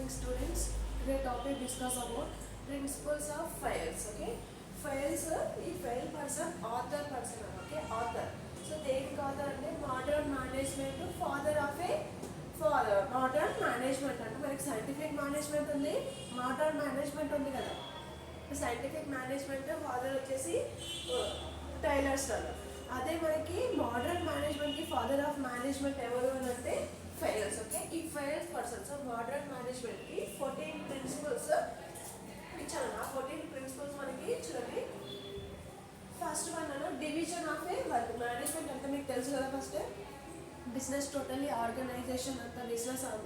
morning students. Today topic discuss about principles of files. Okay, files ఈ Fayol person author person okay author. So దేనికి ఆథర్ అంటే modern management father of a modern management అంటే మనకి scientific management ఉంది, modern management ఉంది కదా. Scientific management father వచ్చేసి టైలర్ స్టర్న్. అదే మనకి మోడర్న్ మేనేజ్మెంట్కి ఫాదర్ ఆఫ్ మేనేజ్మెంట్ ఎవరు అని అంటే ఫైల్స్. ఓకే, ఈ ఫైల్స్ పర్సన్స్ మోడర్న్ మేనేజ్మెంట్కి 14 ప్రిన్సిపల్స్ ఇచ్చాను. ఆ 14 ప్రిన్సిపల్స్ మనకి చూడండి. First one division of a work. Management అంటే మీకు తెలుసు కదా, ఫస్ట్ బిజినెస్ టోటల్లీ ఆర్గనైజేషన్ అంతా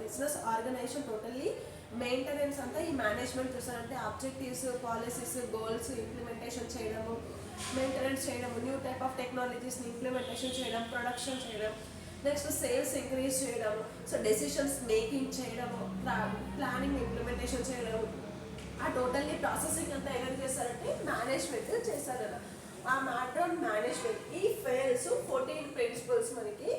బిజినెస్ ఆర్గనైజేషన్ టోటల్లీ మెయింటెనెన్స్ అంతా ఈ మేనేజ్మెంట్ చూస్తారంటే ఆబ్జెక్టివ్స్, పాలసీస్, గోల్స్ ఇంప్లిమెంటేషన్ చేయడము, మెయింటెనెన్స్ చేయడము, న్యూ టైప్ ఆఫ్ టెక్నాలజీస్ని ఇంప్లిమెంటేషన్ చేయడం, ప్రొడక్షన్ చేయడం, నెక్స్ట్ సేల్స్ ఇంక్రీజ్ చేయడము, సో డెసిషన్స్ మేకింగ్ చేయడము, ప్లానింగ్ ఇంప్లిమెంటేషన్ చేయడము, ఆ టోటల్లీ ప్రాసెసింగ్ అంతా ఎవరు చేస్తారంటే మేనేజ్మెంట్ చేస్తారు కదా. ఆ మోడర్న్ మేనేజ్మెంట్ ఈ ఫైల్స్ 14 ప్రిన్సిపల్స్ మనకి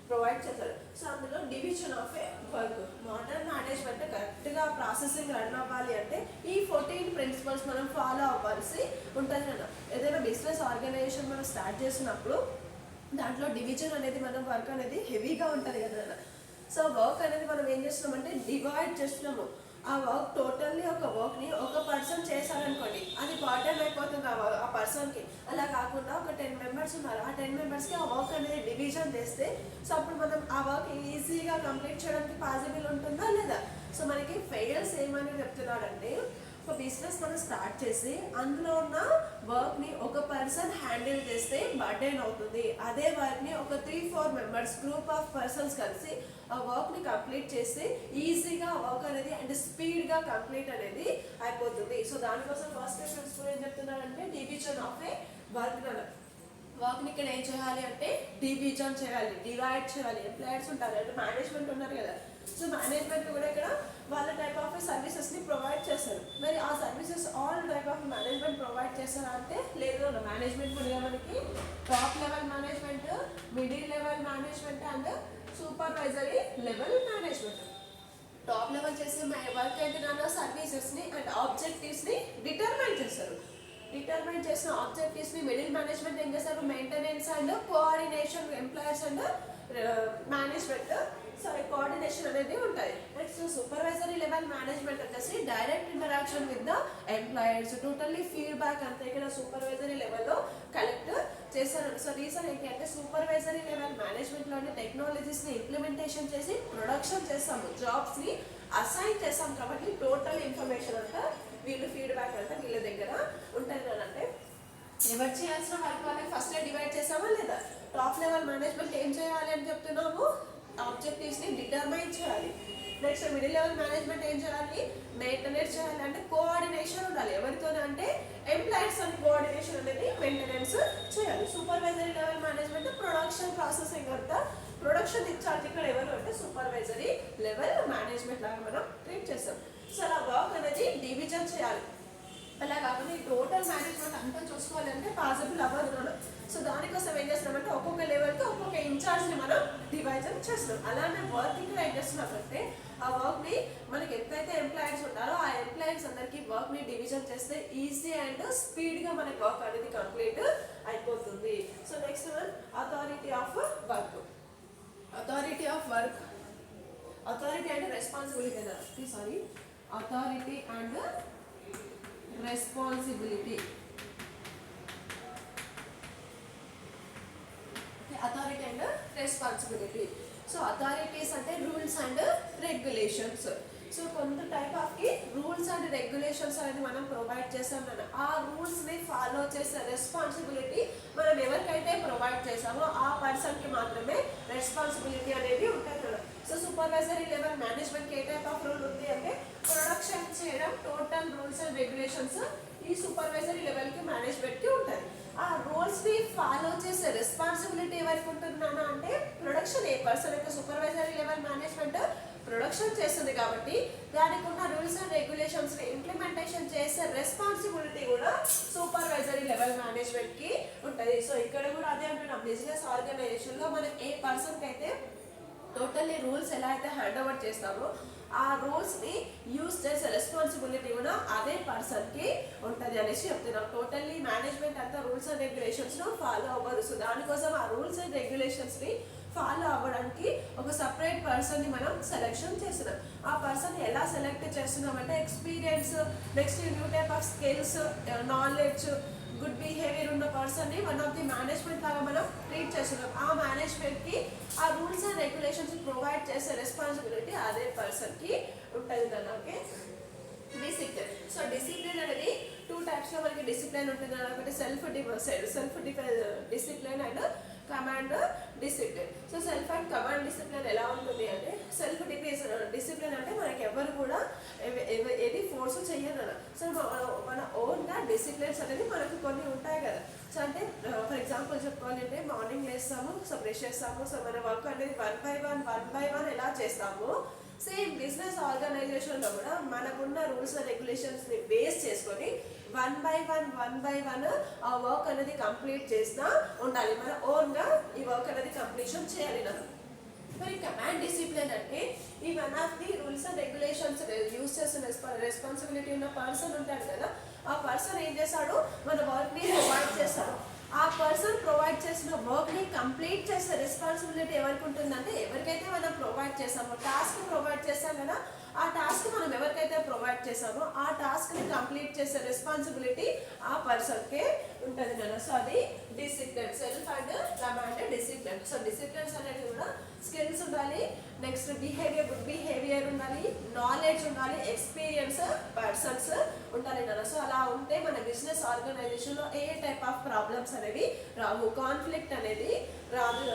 ప్రొవైడ్ చేస్తారు. సో అందులో division of a work. Modern management కరెక్ట్గా ప్రాసెసింగ్ రన్ అవ్వాలి అంటే ఈ 14 ప్రిన్సిపల్స్ మనం ఫాలో అవ్వాల్సి ఉంటుంది కదా. ఏదైనా బిజినెస్ ఆర్గనైజేషన్ మనం స్టార్ట్ చేసినప్పుడు దాంట్లో డివిజన్ అనేది మనం వర్క్ అనేది హెవీగా ఉంటుంది కదా. సో వర్క్ అనేది మనం ఏం చేస్తున్నామంటే డివైడ్ చేస్తున్నాము. ఆ వర్క్ టోటల్లీ ఒక వర్క్ని ఒక పర్సన్ చేశారనుకోండి, అది బర్డెన్ అయిపోతుంది ఆ పర్సన్కి. అలా కాకుండా ఒక 10 మెంబర్స్ ఉన్నారు, ఆ 10 మెంబర్స్కి ఆ వర్క్ అనేది డివిజన్ చేస్తే సో అప్పుడు మనం ఆ వర్క్ ఈజీగా కంప్లీట్ చేయడానికి పాసిబుల్ ఉంటుందా లేదా. సో మనకి ఫెయిల్స్ ఏమని చెప్తున్నాడంటే ఒక బిజినెస్ మనం స్టార్ట్ చేసి అందులో ఉన్న వర్క్ని ఒక పర్సన్ హ్యాండిల్ చేస్తే బర్డెన్ అవుతుంది. అదే వర్క్ని ఒక 3-4 మెంబర్స్ గ్రూప్ ఆఫ్ పర్సన్స్ కలిసి ఆ వర్క్ని కంప్లీట్ చేస్తే ఈజీగా వర్క్ అనేది అండ్ స్పీడ్గా కంప్లీట్ అనేది అయిపోతుంది. సో దానికోసం ఫస్ట్ ప్రిన్సిపల్ ఏం చెప్తున్నారంటే డివిజన్ ఆఫ్ ఏ వర్క్. వర్క్ని ఇక్కడ ఏం చేయాలి అంటే డివిజన్ చేయాలి, డివైడ్ చేయాలి. ఎంప్లాయర్స్ ఉంటారు అంటే మేనేజ్మెంట్ ఉన్నారు కదా. సో మేనేజ్మెంట్ కూడా ఇక్కడ వాళ్ళ టైప్ ఆఫ్ సర్వీసెస్ని ప్రొవైడ్ చేస్తారు. మరి ఆ services all type of management provide చేస్తారా అంటే లేదు. మేనేజ్మెంట్ కూడా మనకి top level management, middle level management and supervisory level management. Top level చేసే వర్క్ అయితే సర్వీసెస్ని అండ్ ఆబ్జెక్టివ్స్ని డిటర్మైన్ చేస్తారు. డిటర్మైన్ చేసిన ఆబ్జెక్టివ్స్ని మిడిల్ మేనేజ్మెంట్ ఏం చేస్తారు, maintenance and coordination employers and management coordination అనేది ఉంటుంది. నెక్స్ట్ సూపర్వైజరీ లెవెల్ మేనేజ్మెంట్ వచ్చేసి direct interaction with the employers, totally feedback అంతా ఇక్కడ సూపర్వైజరీ లెవెల్లో కలెక్ట్ చేస్తారు. సో రీజన్ ఏంటి అంటే సూపర్వైజరీ లెవెల్ మేనేజ్మెంట్లోని టెక్నాలజీస్ని ఇంప్లిమెంటేషన్ చేసి ప్రొడక్షన్ చేస్తాము, జాబ్స్ని అసైన్ చేస్తాం కాబట్టి టోటల్ ఇన్ఫర్మేషన్ అంతా వీళ్ళు ఫీడ్బ్యాక్ అంతా వీళ్ళ దగ్గర ఉంటుంది. అంటే ఎవరు చేయాల్సిన వర్క్ వాళ్ళకి ఫస్ట్ డివైడ్ చేసామా లేదా. టాప్ లెవెల్ మేనేజ్మెంట్ ఏం చేయాలి అని చెప్తున్నాము, ఆబ్జెక్టివ్స్ని డిటర్మైన్ చేయాలి. నెక్స్ట్ మిడిల్ లెవెల్ మేనేజ్మెంట్ ఏం చేయాలి, మెయింటెనెన్స్ చేయాలి. అంటే కోఆర్డినేషన్ ఉండాలి ఎవరితో అంటే ఎంప్లాయీస్ అని కోఆర్డినేషన్ అనేది మెయింటెనెన్స్ చేయాలి. Supervisory level management production processing అంతా ప్రొడక్షన్ ఇన్ఛార్జ్ ఇక్కడ ఎవరు అంటే సూపర్వైజరీ లెవెల్ మేనేజ్మెంట్ లాగా మనం ట్రీట్ చేస్తాం. సో అలా వర్క్ అనేది డివిజన్ చేయాలి. అలా కాకుండా ఈ టోటల్ మేనేజ్మెంట్ అంతా చూసుకోవాలంటే పాసిబుల్ అవ్వదు. సో దానికోసం ఏం చేస్తున్నామంటే ఒక్కొక్క లెవెల్కి ఒక్కొక్క ఇన్ఛార్జ్ని మనం డివైజన్ చేస్తున్నాం. అలానే వర్క్ ఇక్కడ ఏం చేస్తున్నామంటే ఆ వర్క్ని మనకి ఎంతైతే ఎంప్లాయీస్ ఉంటారో ఆ ఎంప్లాయీస్ అందరికీ వర్క్ని డివిజన్ చేస్తే ఈజీ అండ్ స్పీడ్గా మనకి వర్క్ అనేది కంప్లీట్ అయిపోతుంది. So next one authority of work. Authority of work, authority and responsibility authority and responsibility. Authority and responsibility. So authorities అంటే రూల్స్ అండ్ రెగ్యులేషన్స్. సో కొంత టైప్ ఆఫ్కి రూల్స్ అండ్ రెగ్యులేషన్స్ అనేది మనం provide చేస్తాం కదా. ఆ రూల్స్ని ఫాలో చేసే రెస్పాన్సిబిలిటీ మనం ఎవరికైతే ప్రొవైడ్ చేసామో ఆ పర్సన్కి మాత్రమే రెస్పాన్సిబిలిటీ అనేది ఉంటుంది కదా. సో సూపర్వైజరీ లెవెల్ మేనేజ్మెంట్కి ఏ టైప్ ఆఫ్ రూల్ ఉంది అంటే ప్రొడక్షన్ చేయడం, టోటల్ రూల్స్ అండ్ రెగ్యులేషన్స్ ఈ సూపర్వైజరీ లెవెల్కి మేనేజ్మెంట్కి ఉంటుంది. ఆ రూల్స్ని ఫాలో చేసే రెస్పాన్సిబిలిటీ ఎవరికి ఉంటున్నాను అంటే ప్రొడక్షన్ ఏ పర్సన్ అయితే సూపర్వైజరీ లెవెల్ మేనేజ్మెంట్ ప్రొడక్షన్ చేస్తుంది కాబట్టి దానికి ఉన్న రూల్స్ అండ్ రెగ్యులేషన్స్ని ఇంప్లిమెంటేషన్ చేసే రెస్పాన్సిబిలిటీ కూడా సూపర్వైజరీ లెవెల్ మేనేజ్మెంట్కి ఉంటుంది. సో ఇక్కడ కూడా అదే అంటున్నాం, బిజినెస్ ఆర్గనైజేషన్లో మనం ఏ పర్సన్కి అయితే టోటల్ టోటల్లీ రూల్స్ ఎలా అయితే హ్యాండ్ ఓవర్ చేస్తామో ఆ రూల్స్ని యూజ్ చేసే రెస్పాన్సిబిలిటీ కూడా అదే పర్సన్కి ఉంటుంది అనేసి చెప్తున్నాం. టోటల్లీ మేనేజ్మెంట్ అంతా రూల్స్ అండ్ రెగ్యులేషన్స్ను ఫాలో అవ్వదు. సో దానికోసం ఆ రూల్స్ అండ్ రెగ్యులేషన్స్ని ఫాలో అవ్వడానికి ఒక సపరేట్ పర్సన్ని మనం సెలెక్షన్ చేస్తున్నాం. ఆ పర్సన్ ఎలా సెలెక్ట్ చేస్తున్నామంటే experience, next new type of skills, knowledge, good behaviour ఉన్న పర్సన్ని వన్ ఆఫ్ ది మేనేజ్మెంట్ లాగా మనం ట్రీట్ చేస్తున్నాం. ఆ మేనేజ్మెంట్కి ఆ రూల్స్ అండ్ రెగ్యులేషన్స్ ప్రొవైడ్ చేసే రెస్పాన్సిబిలిటీ అదే పర్సన్కి ఉంటుంది కదా. Okay, discipline. సో డిసిప్లిన్ అనేది 2 టైప్స్లో మనకి డిసిప్లిన్ ఉంటుంది. ఒకటి self discipline and command discipline. So self and command discipline ఎలా ఉంటుంది అంటే సెల్ఫ్ డిసిప్లిన్ అంటే మనకి ఎవరు కూడా ఏది ఫోర్స్ చెయ్యరు. సో మన ఓన్గా డిసిప్లిన్స్ అనేది మనకు కొన్ని ఉంటాయి కదా. సో అంటే ఫర్ ఎగ్జాంపుల్ చెప్పుకోవాలంటే మార్నింగ్ లేస్తాము, సో బ్రష్ చేస్తాము, సో మన వర్క్ అనేది వన్ బై వన్ ఎలా చేస్తాము. సేమ్ బిజినెస్ ఆర్గనైజేషన్లో కూడా మనకున్న రూల్స్ అండ్ రెగ్యులేషన్స్ని బేస్ చేసుకొని వన్ బై వన్ ఆ వర్క్ అనేది కంప్లీట్ చేస్తూ ఉండాలి. మన ఓన్గా ఈ వర్క్ అనేది కంప్లీషన్ చేయాలి. మరి కమాండ్ డిసిప్లిన్ అంటే ఈ one of the rules and regulations use చేస్తున్న రెస్పాన్సిబిలిటీ ఉన్న పర్సన్ ఉంటాడు కదా. ఆ పర్సన్ ఏం చేస్తాడు, మన వర్క్ని ప్రొవైడ్ చేస్తాడు. ఆ పర్సన్ ప్రొవైడ్ చేసిన వర్క్ని కంప్లీట్ చేసే రెస్పాన్సిబిలిటీ ఎవరికి ఉంటుందంటే ఎవరికైతే మనం ప్రొవైడ్ చేసామో, టాస్క్ ప్రొవైడ్ చేస్తాం కదా, ఆ టాస్క్ మనం ఎవరికైతే ప్రొవైడ్ చేసామో ఆ టాస్క్ని కంప్లీట్ చేసే రెస్పాన్సిబిలిటీ ఆ పర్సన్కే ఉంటుంది కదా. సో అది discipline, self and command discipline. So disciplines అనేది కూడా స్కిల్స్ ఉండాలి, నెక్స్ట్ గుడ్ బిహేవియర్ ఉండాలి, నాలెడ్జ్ ఉండాలి, ఎక్స్పీరియన్స్ పర్సన్స్ ఉండాలి కదా. సో అలా ఉంటే మన బిజినెస్ ఆర్గనైజేషన్లో ఏ టైప్ ఆఫ్ ప్రాబ్లమ్స్ అనేవి రావు, కాన్ఫ్లిక్ట్ అనేది రాదు.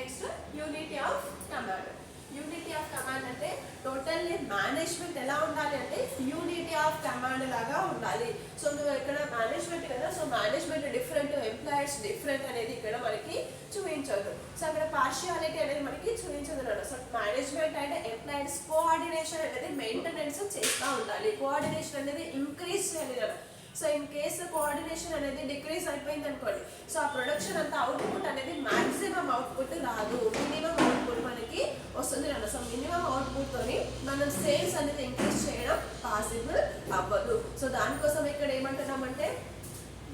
Next unity of command. Unity of command అంటే టోటల్లీ మేనేజ్మెంట్ ఎలా ఉండాలి అంటే యూనిటీ ఆఫ్ కమాండ్ లాగా ఉండాలి. సో నువ్వు ఇక్కడ మేనేజ్మెంట్ కదా, so management different, employers different అనేది ఇక్కడ మనకి చూపించదు. సో అక్కడ పార్షియాలిటీ అనేది మనకి చూపించదు అన్నమాట. సో మేనేజ్మెంట్ అంటే ఎంప్లాయర్స్ కోఆర్డినేషన్ అనేది మెయింటెనెన్స్ చేస్తూ ఉండాలి, కోఆర్డినేషన్ అనేది ఇంక్రీజ్ చేయాలి కదా. సో ఇన్ కేసు కోఆర్డినేషన్ అనేది డిక్రీజ్ అయిపోయింది అనుకోండి, సో ఆ ప్రొడక్షన్ అంతా అవుట్పుట్ అనేది మ్యాక్సిమం అవుట్పుట్ రాదు, మినిమం అవుట్పుట్ మనకి వస్తుంది కదా. సో మినిమం అవుట్పుట్తోని మనం సేల్స్ అనేది ఇంక్రీజ్ చేయడం పాసిబుల్ అవ్వదు. సో దానికోసం ఇక్కడ ఏమంటున్నామంటే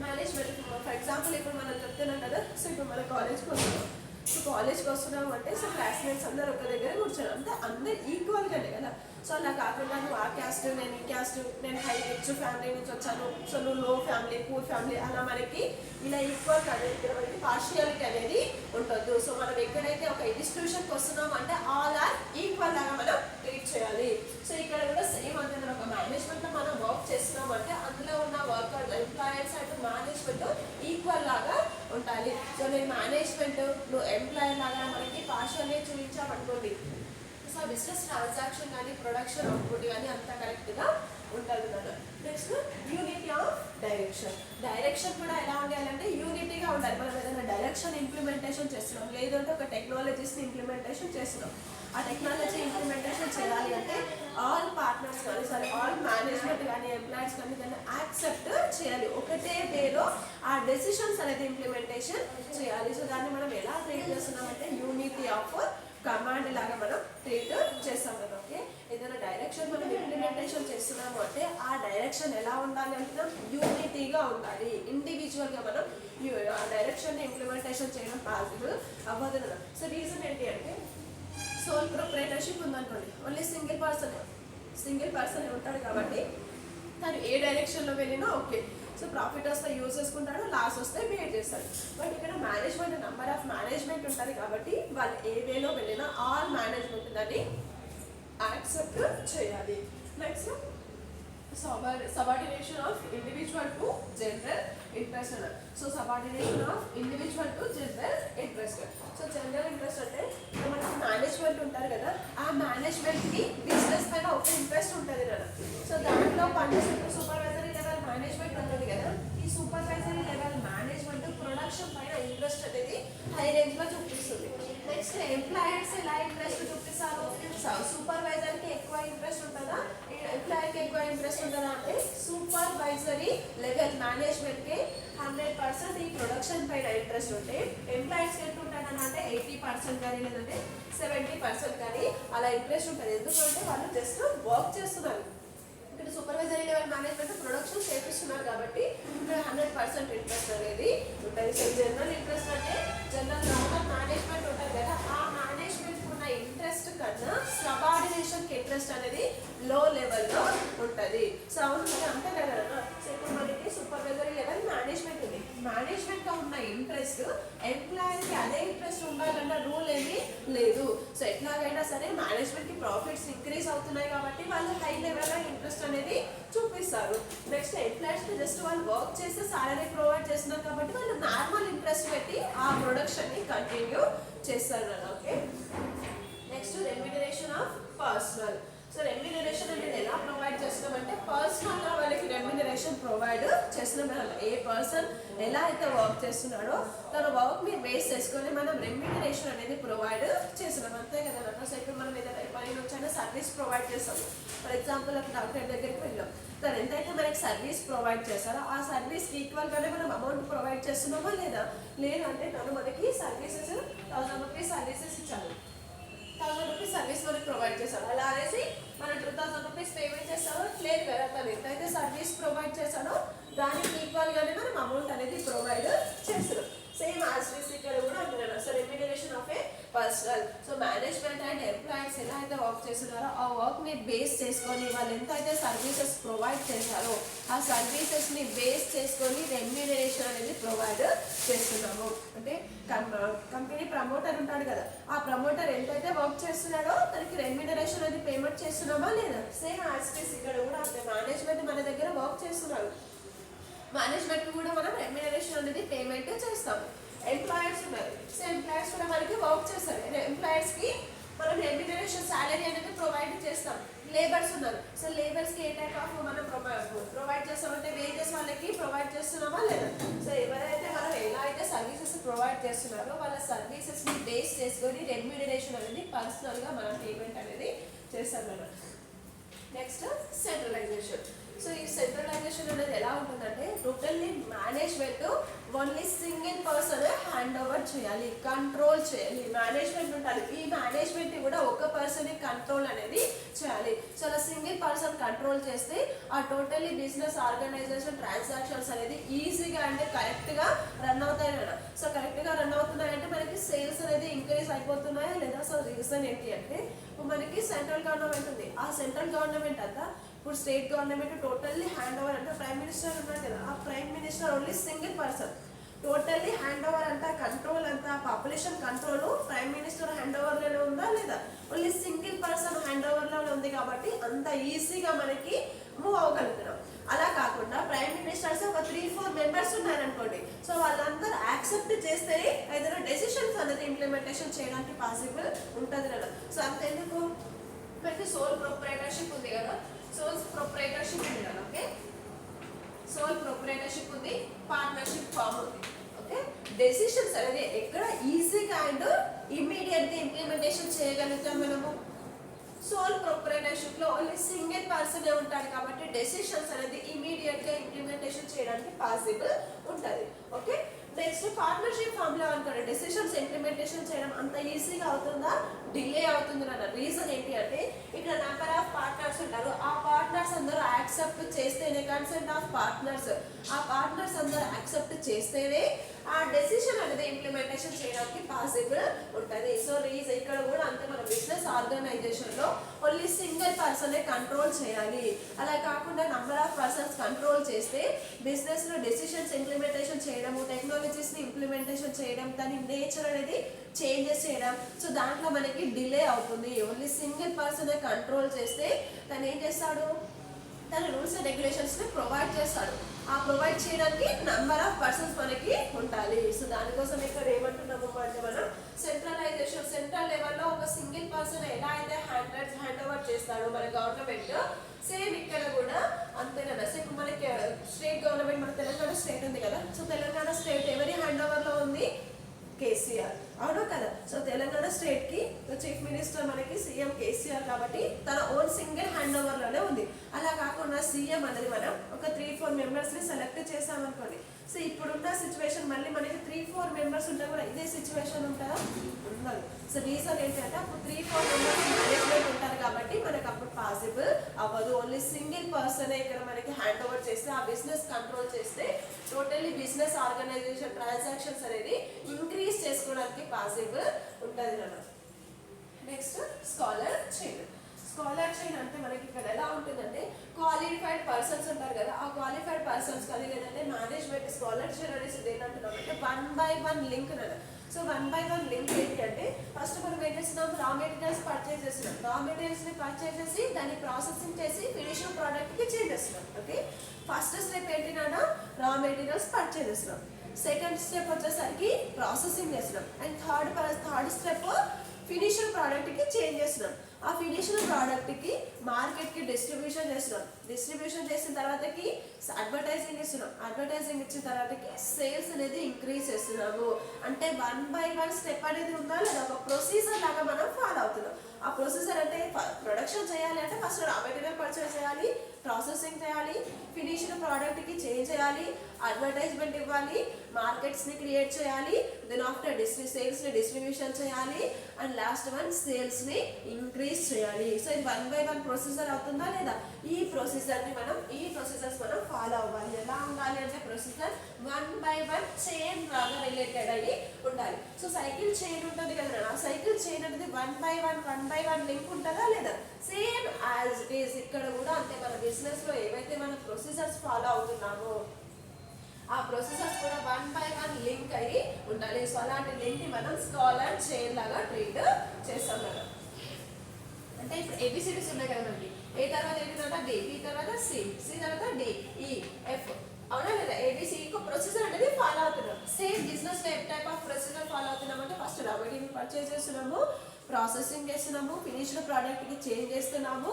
మేనేజ్మెంట్, ఫర్ ఎగ్జాంపుల్ ఇప్పుడు మనం చెప్తున్నాం కదా. సో ఇప్పుడు మన కాలేజ్కి వస్తున్నాం, సో కాలేజ్కి వస్తున్నాం అంటే సో క్లాస్మేట్స్ అందరూ ఒక దగ్గర కూర్చోడం అంటే అందరు ఈక్వల్గానే కదా. సో అలా కాకుండా నువ్వు ఆ క్యాస్ట్, నేను ఈ క్యాస్ట్, నేను హై రిచ్ ఫ్యామిలీ నుంచి వచ్చాను, సో నువ్వు లో ఫ్యామిలీ, పూర్ ఫ్యామిలీ, అలా మనకి ఇలా ఈక్వల్ అనేది ఇక్కడ మనకి పార్షియాలిటీ అనేది ఉంటుంది. సో మనం ఎక్కడైతే ఒక ఇన్స్టిట్యూషన్కి వస్తున్నాం అంటే ఆల్ ఆర్ ఈక్వల్ లాగా మనం ట్రీట్ చేయాలి. సో ఇక్కడ కూడా సేమ్ అంటే ఒక మేనేజ్మెంట్లో మనం వర్క్ చేస్తున్నాం అంటే అందులో ఉన్న worker, employers and management equal లాగా ఉండాలి. సో నేను మేనేజ్మెంట్, నువ్వు ఎంప్లాయర్ లాగా మనకి పార్షియల్గా చూపించామనుకోండి, సో బిజినెస్ ట్రాన్సాక్షన్ కానీ ప్రొడక్షన్ అవుట్పుట్ కానీ అంతా కరెక్ట్గా ఉంటుంది కదా. Next unity of direction. Direction కూడా ఎలా ఉండాలంటే యూనిటీగా ఉండాలి. మనం ఏదైనా డైరెక్షన్ ఇంప్లిమెంటేషన్ చేస్తున్నాం, లేదంటే ఒక టెక్నాలజీస్ని ఇంప్లిమెంటేషన్ చేస్తున్నాం, ఆ టెక్నాలజీ ఇంప్లిమెంటేషన్ చేయాలి అంటే ఆల్ పార్ట్నర్స్ కానీ సరే ఆల్ మేనేజ్మెంట్ కానీ ఎంప్లాయీస్ కానీ దాన్ని యాక్సెప్ట్ చేయాలి, ఒకటే వేలో ఆ డెసిషన్స్ అనేది ఇంప్లిమెంటేషన్ చేయాలి. సో దాన్ని మనం ఎలా ట్రీట్ చేస్తున్నామంటే యూనిటీ ఆఫ్ కమాండ్ లాగా మనం ట్రీట్ చేస్తాం కదా. ఓకే, ఏదైనా డైరెక్షన్ మనం ఇంప్లిమెంటేషన్ చేస్తున్నాము అంటే ఆ డైరెక్షన్ ఎలా ఉండాలి అంటే యూనిటీగా ఉండాలి, ఇండివిజువల్గా మనం ఆ డైరెక్షన్ ఇంప్లిమెంటేషన్ చేయడం పాసిబుల్ అవ్వదు కదా. సో రీజన్ ఏంటి అంటే సోల్ ప్రొప్రైటర్షిప్ ఉందనుకోండి, ఓన్లీ సింగిల్ పర్సన్ ఉంటాడు కాబట్టి తను ఏ డైరెక్షన్లో వెళ్ళినా ఓకే. సో ప్రాఫిట్ వస్తే యూజ్ చేసుకుంటాడు, లాస్ వస్తే పే చేస్తాడు. బట్ ఇక్కడ మేనేజ్మెంట్ నెంబర్ ఆఫ్ మేనేజ్మెంట్ ఉంటుంది కాబట్టి వాళ్ళు ఏ వేలో వెళ్ళినా ఆల్ మేనేజ్మెంట్ దాన్ని యాక్సెప్ట్ చేయాలి. Next subordination of individual to general interest. So subordination of individual to general interest. So general interest అంటే మనకి మేనేజ్మెంట్ ఉంటారు కదా, ఆ మేనేజ్మెంట్కి బిజినెస్ పైన ఒక ఇంట్రెస్ట్ ఉంటుంది కదా. సో దాంట్లో పనిచేసే సూపర్వైజరీ లెవెల్ మేనేజ్మెంట్ ఉంటుంది కదా, ఈ సూపర్వైజరీ లెవెల్ మేనేజ్మెంట్ ప్రొడక్షన్ పైన ఇంట్రెస్ట్ అనేది హై రేంజ్లో చూపిస్తుంది. నెక్స్ట్ ఎంప్లాయర్స్ ఎలా ఇంట్రెస్ట్ చూపిస్తారు, సూపర్వైజర్కి ఎక్కువ ఇంట్రెస్ట్ ఉంటుందా, ఎంప్లాయర్కి ఎక్కువ ఇంట్రెస్ట్ ఉంటుందా అంటే సూపర్వైజరీ లెవెల్ మేనేజ్మెంట్కి 100% ఈ ప్రొడక్షన్ పైన ఇంట్రెస్ట్ ఉంటే ఎంప్లాయీస్కి ఎంత ఉంటాడని అంటే 80% కానీ లేదంటే 70% కానీ అలా ఇంట్రెస్ట్ ఉంటుంది. ఎందుకంటే వాళ్ళు జస్ట్ వర్క్ చేస్తున్నారు. ఇక్కడ సూపర్వైజరీ లెవెల్ మేనేజ్మెంట్ ప్రొడక్షన్ చేపిస్తున్నారు కాబట్టి ఇక్కడ 100% ఇంట్రెస్ట్ అనేది ఉంటుంది. సో జనరల్ ఇంట్రెస్ట్ అంటే జనరల్ మేనేజ్మెంట్ ఉంటుంది కదా, ఆ మేనేజ్మెంట్ ఉన్న ఇంట్రెస్ట్ కన్నా సబార్డినేషన్కి ఇంట్రెస్ట్ అనేది లో లెవెల్లో ఉంటుంది. సో అవును అంతే కదా. సో ఇప్పుడు మనకి సూపర్వైజరీ లెవెల్ మేనేజ్మెంట్ ఉంది. మేనేజ్మెంట్గా ఉన్న ఇంట్రెస్ట్ ఎంప్లాయీకి అదే ఇంట్రెస్ట్ ఉండాలన్న రూల్ ఏమీ లేదు. సో ఎట్లాగైనా సరే మేనేజ్మెంట్కి ప్రాఫిట్స్ ఇంక్రీజ్ అవుతున్నాయి కాబట్టి వాళ్ళు హై లెవెల్లో ఇంట్రెస్ట్ అనేది చూపిస్తారు. నెక్స్ట్ ఎంప్లాయీస్కి జస్ట్ వాళ్ళు వర్క్ చేస్తే సాలరీ ప్రొవైడ్ చేస్తున్నారు కాబట్టి వాళ్ళు నార్మల్ ఇంట్రెస్ట్ పెట్టి ఆ ప్రొడక్షన్ని కంటిన్యూ చేస్తారు కదా. Okay, next remuneration of personal. So remuneration అనేది ఎలా ప్రొవైడ్ చేస్తున్నామంటే పర్సనల్గా వాళ్ళకి రెమ్యూనరేషన్ ప్రొవైడ్ చేస్తున్నాం. ఏ పర్సన్ ఎలా అయితే వర్క్ చేస్తున్నాడో తన వర్క్ని బేస్ చేసుకొని మనం రెమ్యూనరేషన్ అనేది ప్రొవైడ్ చేస్తున్నాం, అంతే కదా. సో ఇప్పుడు మనం ఏదైనా పని నుంచైనా సర్వీస్ ప్రొవైడ్ చేస్తాము. ఫర్ ఎగ్జాంపుల్ ఒక డాక్టర్ దగ్గరికి వెళ్ళాం, తను ఎంతైతే మనకి సర్వీస్ ప్రొవైడ్ చేస్తారో ఆ సర్వీస్కి ఈక్వల్గానే మనం అమౌంట్ ప్రొవైడ్ చేస్తున్నామా లేదా. లేదంటే తను మనకి సర్వీసెస్ 1000 రూపీస్ సర్వీసెస్ ఇచ్చాను, 1000 రూపీస్ సర్వీస్ మనకి ప్రొవైడ్ చేశాడు, అలా అనేసి మనం 2000 రూపీస్ పేమెంట్ చేస్తామో లేదు కదా. తను ఎంతైతే సర్వీస్ ప్రొవైడ్ చేశాడో దానికి ఈక్వల్గానే మనం అమౌంట్ అనేది ప్రొవైడ్ చేస్తున్నాం. సేమ్ యాజ్ దిస్ ఇక్కడ కూడా అంటున్నాను. So remuneration of A personal. So management and employees ఎలా అయితే వర్క్ చేస్తున్నారో ఆ వర్క్ని బేస్ చేసుకొని వాళ్ళు ఎంత అయితే సర్వీసెస్ ప్రొవైడ్ చేశారో ఆ సర్వీసెస్ని బేస్ చేసుకొని రెమ్యూనరేషన్ అనేది ప్రొవైడ్ చేస్తున్నాము. అంటే కంపెనీ ప్రమోటర్ ఉంటాడు కదా, ఆ ప్రమోటర్ ఎంతైతే వర్క్ చేస్తున్నాడో తనకి రెమ్యూనరేషన్ అనేది పేమెంట్ చేస్తున్నామా లేదా. సేమ్ యాజ్ దిస్ ఇక్కడ కూడా అంటే మేనేజ్మెంట్ మన దగ్గర వర్క్ చేస్తున్నారు, మేనేజ్మెంట్ కూడా మనం రెమ్యూనరేషన్ అనేది పేమెంట్ చేస్తాము. ఎంప్లాయర్స్ ఉన్నారు, సో ఎంప్లాయర్స్ కూడా మనకి వర్క్ చేస్తారు, ఎంప్లాయర్స్కి మనం రెమ్యూనరేషన్ సాలరీ అనేది ప్రొవైడ్ చేస్తాం. లేబర్స్ ఉన్నారు, సో లేబర్స్కి ఏ టైప్ ఆఫ్ మనం ప్రొవైడ్ చేస్తామంటే వేజెస్ వాళ్ళకి ప్రొవైడ్ చేస్తున్నామా లేదా. సో ఎవరైతే మనం ఎలా అయితే సర్వీసెస్ ప్రొవైడ్ చేస్తున్నారో వాళ్ళ సర్వీసెస్ని బేస్ చేసుకొని రెమ్యూనరేషన్ అనేది పర్సనల్గా మనం పేమెంట్ అనేది చేస్తాం మేడం. Next centralisation. సో ఈ సెంట్రలైజేషన్ అనేది ఎలా ఉంటుందంటే totally management only single person hand over చేయాలి, కంట్రోల్ చేయాలి. మేనేజ్మెంట్ ఉండాలి, ఈ మేనేజ్మెంట్ కూడా ఒక పర్సన్ కంట్రోల్ అనేది చేయాలి. సో అలా సింగిల్ పర్సన్ కంట్రోల్ చేస్తే ఆ టోటల్లీ బిజినెస్ ఆర్గనైజేషన్ ట్రాన్సాక్షన్స్ అనేది ఈజీగా అంటే కరెక్ట్గా రన్ అవుతాయి కదా. సో కరెక్ట్గా రన్ అవుతున్నాయంటే మనకి సేల్స్ అనేది ఇంక్రీజ్ అయిపోతున్నాయా లేదా. సో రీజన్ ఏంటి అంటే మనకి సెంట్రల్ గవర్నమెంట్ ఉంది, ఆ సెంట్రల్ గవర్నమెంట్ అంతా ఇప్పుడు state government totally hand over అంటే ప్రైమ్ మినిస్టర్ ఉన్నారు కదా, ఆ prime minister only single person totally hand over అంతా కంట్రోల్ అంతా population control prime minister hand ఓవర్లోనే ఉందా లేదా. ఓన్లీ సింగిల్ పర్సన్ హ్యాండ్ ఓవర్లోనే ఉంది కాబట్టి అంత ఈజీగా మనకి మూవ్ అవ్వగలుగుతున్నాం. అలా కాకుండా ప్రైమ్ మినిస్టర్స్ ఒక 3-4 మెంబర్స్ ఉన్నారనుకోండి, సో వాళ్ళందరూ యాక్సెప్ట్ చేస్తే ఏదైనా డెసిషన్స్ అనేది ఇంప్లిమెంటేషన్ చేయడానికి పాసిబుల్ ఉంటుంది కదా. సో అంతెందుకు మనకి సోల్ ప్రొప్రైటర్షిప్ ఉంది కదా, సోల్ ప్రొప్రైటర్షిప్ ఉంది కదా. ఓకే, సోల్ ప్రొప్రైటర్షిప్ ఉంది, పార్ట్నర్షిప్ ఫామ్ ఉంది. ఓకే, డెసిషన్స్ అనేది ఎక్కడ ఈజీగా అండ్ ఇమ్మీడియట్గా ఇంప్లిమెంటేషన్ చేయగలుగుతాం మనము. సోల్ ప్రొప్రైటర్షిప్ లో ఓన్లీ సింగిల్ పర్సన్ ఉంటాడు కాబట్టి డెసిషన్స్ అనేది ఇమీడియట్ గా ఇంప్లిమెంటేషన్ చేయడానికి పాసిబుల్ ఉంటుంది. ఓకే, నెక్స్ట్ పార్ట్నర్షిప్ ఫామ్ లో అనుకోండి డెసిషన్స్ ఇంప్లిమెంటేషన్ చేయడం అంత ఈజీగా అవుతుందా, డిలే అవుతుంది అన్న రీజన్ ఏంటి అంటే ఇక్కడ నెంబర్ ఆఫ్ పార్ట్నర్స్ ఉంటారు, ఆ పార్ట్నర్స్ అందరూ యాక్సెప్ట్ చేస్తేనే కన్సెంట్ ఆఫ్ పార్ట్నర్స్, ఆ పార్ట్నర్స్ అందరూ యాక్సెప్ట్ చేస్తేనే ఆ డెసిషన్ అనేది ఇంప్లిమెంటేషన్ చేయడానికి పాసిబుల్ ఉంటుంది. సో రీజన్ ఇక్కడ కూడా అంతే, మన బిజినెస్ ఆర్గనైజేషన్ లో ఓన్లీ సింగిల్ పర్సనే కంట్రోల్ చేయాలి. అలా కాకుండా నంబర్ ఆఫ్ పర్సన్స్ కంట్రోల్ చేస్తే బిజినెస్ లో డెసిషన్స్ ఇంప్లిమెంటేషన్ చేయడము, టెక్నాలజీస్ ని ఇంప్లిమెంటేషన్ చేయడం, దాని నేచర్ అనేది చేంజెస్ చేయడం, సో దాంట్లో మనకి డిలే అవుతుంది. ఓన్లీ సింగిల్ పర్సనే కంట్రోల్ చేస్తే తను ఏం చేస్తాడు, తన రూల్స్ అండ్ రెగ్యులేషన్స్ ని ప్రొవైడ్ చేస్తాడు. ఆ ప్రొవైడ్ చేయడానికి నంబర్ ఆఫ్ పర్సన్స్ మనకి ఉండాలి. సో దానికోసం ఇక్కడ ఏమంటున్నాము అంటే మనం సెంట్రలైజేషన్, సెంట్రల్ లెవెల్లో ఒక సింగిల్ పర్సన్ ఎలా అయితే హ్యాండ్ ఓవర్ చేస్తాడో మన గవర్నమెంట్, సేమ్ ఇక్కడ కూడా అంతేనా. సో ఇప్పుడు మనకి స్టేట్ గవర్నమెంట్, మన తెలంగాణ స్టేట్ ఉంది కదా, సో తెలంగాణ స్టేట్ ఎవరి హ్యాండ్ ఓవర్లో ఉంది, కేసీఆర్, అవునా కదా. సో తెలంగాణ స్టేట్ కి చీఫ్ మినిస్టర్ మనకి సీఎం కేసీఆర్ కాబట్టి తన ఓన్ సింగిల్ హ్యాండ్ ఓవర్ లోనే ఉంది. అలా కాకుండా సీఎం అనేది మనం ఒక 3-4 మెంబర్స్ ని సెలెక్ట్ చేసామనుకోండి. సో ఇప్పుడున్న సిచ్యువేషన్ మళ్ళీ మనకి 3-4 మెంబర్స్ ఉంటే కూడా ఇదే సిచ్యువేషన్ ఉంటుందా? ఉండదు. సో రీజన్ ఏంటంటే అప్పుడు 3-4 మెంబర్స్ మేనేజ్మెంట్ ఉంటారు కాబట్టి మనకు అప్పుడు పాసిబుల్ అవ్వదు. ఓన్లీ సింగిల్ పర్సన్ ఇక్కడ మనకి హ్యాండ్ ఓవర్ చేస్తే ఆ బిజినెస్ కంట్రోల్ చేస్తే టోటల్లీ బిజినెస్ ఆర్గనైజేషన్ ట్రాన్సాక్షన్స్ అనేది ఇంక్రీజ్ చేసుకోవడానికి పాసిబుల్ ఉంటుంది అన్నమాట. Next scholar chain. Scholar chain అంటే మనకి ఇక్కడ ఎలా ఉంటుందంటే క్వాలిఫైడ్ పర్సన్స్ ఉంటారు కదా, ఆ క్వాలిఫైడ్ పర్సన్స్ కానీ లేదంటే మేనేజ్మెంట్ స్కాలర్ చైన్ అనేసి ఏంటంటున్నాం అంటే 1 by 1 లింక్ అన్నమాట. సో 1 by 1 లింక్ ఏంటి అంటే ఫస్ట్ మనం ఏం చేస్తున్నాం, రా మెటీరియల్స్ పర్చేజ్ చేస్తున్నాం. రా మెటీరియల్స్ ని పర్చేజ్ చేసి దాన్ని ప్రాసెసింగ్ చేసి ఫినిషింగ్ ప్రోడక్ట్ కి చేంజ్ చేస్తున్నాం. ఓకే, ఫస్ట్ స్టెప్ ఏంటినా రా మెటీరియల్స్ పర్చేజ్ చేస్తున్నాం. సెకండ్ స్టెప్ వచ్చేసరికి ప్రాసెసింగ్ చేస్తున్నాం. And third step finishing product కి చేంజ్ చేస్తున్నాం. ఆ ఫినిషింగ్ ప్రోడక్ట్ కి మార్కెట్ కి డిస్ట్రిబ్యూషన్ చేస్తున్నాం. డిస్ట్రిబ్యూషన్ చేసిన తర్వాతకి అడ్వర్టైజింగ్ ఇస్తున్నాం. అడ్వర్టైజింగ్ ఇచ్చిన తర్వాతకి సేల్స్ అనేది ఇంక్రీజ్ చేస్తున్నాము. అంటే 1 by 1 స్టెప్ అనేది ఉందా లేదా, ఒక ప్రొసీజర్ లాగా మనం ఫాలో అవుతున్నాం. ఆ ప్రొసీజర్ అంటే ప్రొడక్షన్ చేయాలి అంటే ఫస్ట్ రా మెటీరియల్ పర్చేస్ చేయాలి, ప్రాసెసింగ్ చేయాలి, ఫినిష్డ్ ప్రోడక్ట్ కి చేంజ్ చేయాలి, అడ్వర్టైజ్మెంట్ ఇవ్వాలి, మార్కెట్స్ ని క్రియేట్ చేయాలి, దెన్ ఆఫ్టర్ సేల్స్ ని డిస్ట్రిబ్యూషన్ చేయాలి, అండ్ లాస్ట్ వన్ సేల్స్ ని ఇంక్రీజ్ చేయాలి. సో ఇది 1 by 1 ప్రొసీజర్ అవుతుందా లేదా, ఈ ప్రొసీజర్స్ మనం ఫాలో అవ్వాలి. ఎలా ఉండాలి అంటే ప్రొసీజర్ 1 by 1 చైన్ లాగా రిలేటెడ్ అయ్యి ఉండాలి. సో సైకిల్ చైన్ ఉంటుంది కదా, ఆ సైకిల్ చైన్ అనేది 1 by 1 లింక్ ఉంటుందా లేదా, సేమ్ యాజ్ ఇట్ ఈస్ ఇక్కడ కూడా అంతే. మన బిజినెస్ లో ఏవైతే మనం ప్రొసీజర్స్ ఫాలో అవుతున్నామో ఆ ప్రొసీజర్స్ కూడా 1 by 1 లింక్ అయ్యి ఉండాలి. సో అలాంటి లింక్ ని మనం స్కాలర్ చైన్ లాగా ట్రీట్ చేస్తాం కదా. అంటే ఇప్పుడు ఏబిసిడీస్ ఉన్నాయి కదా మనకి, ఏ తర్వాత ఏంటి తర్వాత బి, బి తర్వాత సి, సి తర్వాత డి, ఈ, ఎఫ్, అవునా లేదా. ఏబిసి ప్రొసీజర్ అనేది ఫాలో అవుతున్నాం. సేమ్ బిజినెస్ లో ఏ టైప్ ఆఫ్ ప్రొసీజర్ ఫాలో అవుతున్నాం అంటే ఫస్ట్ రా మెటీరియల్ పర్చేస్ చేస్తున్నాము, ప్రాసెసింగ్ చేస్తున్నాము, ఫినిష్డ్ ప్రోడక్ట్ కి చేంజ్ చేస్తున్నాము,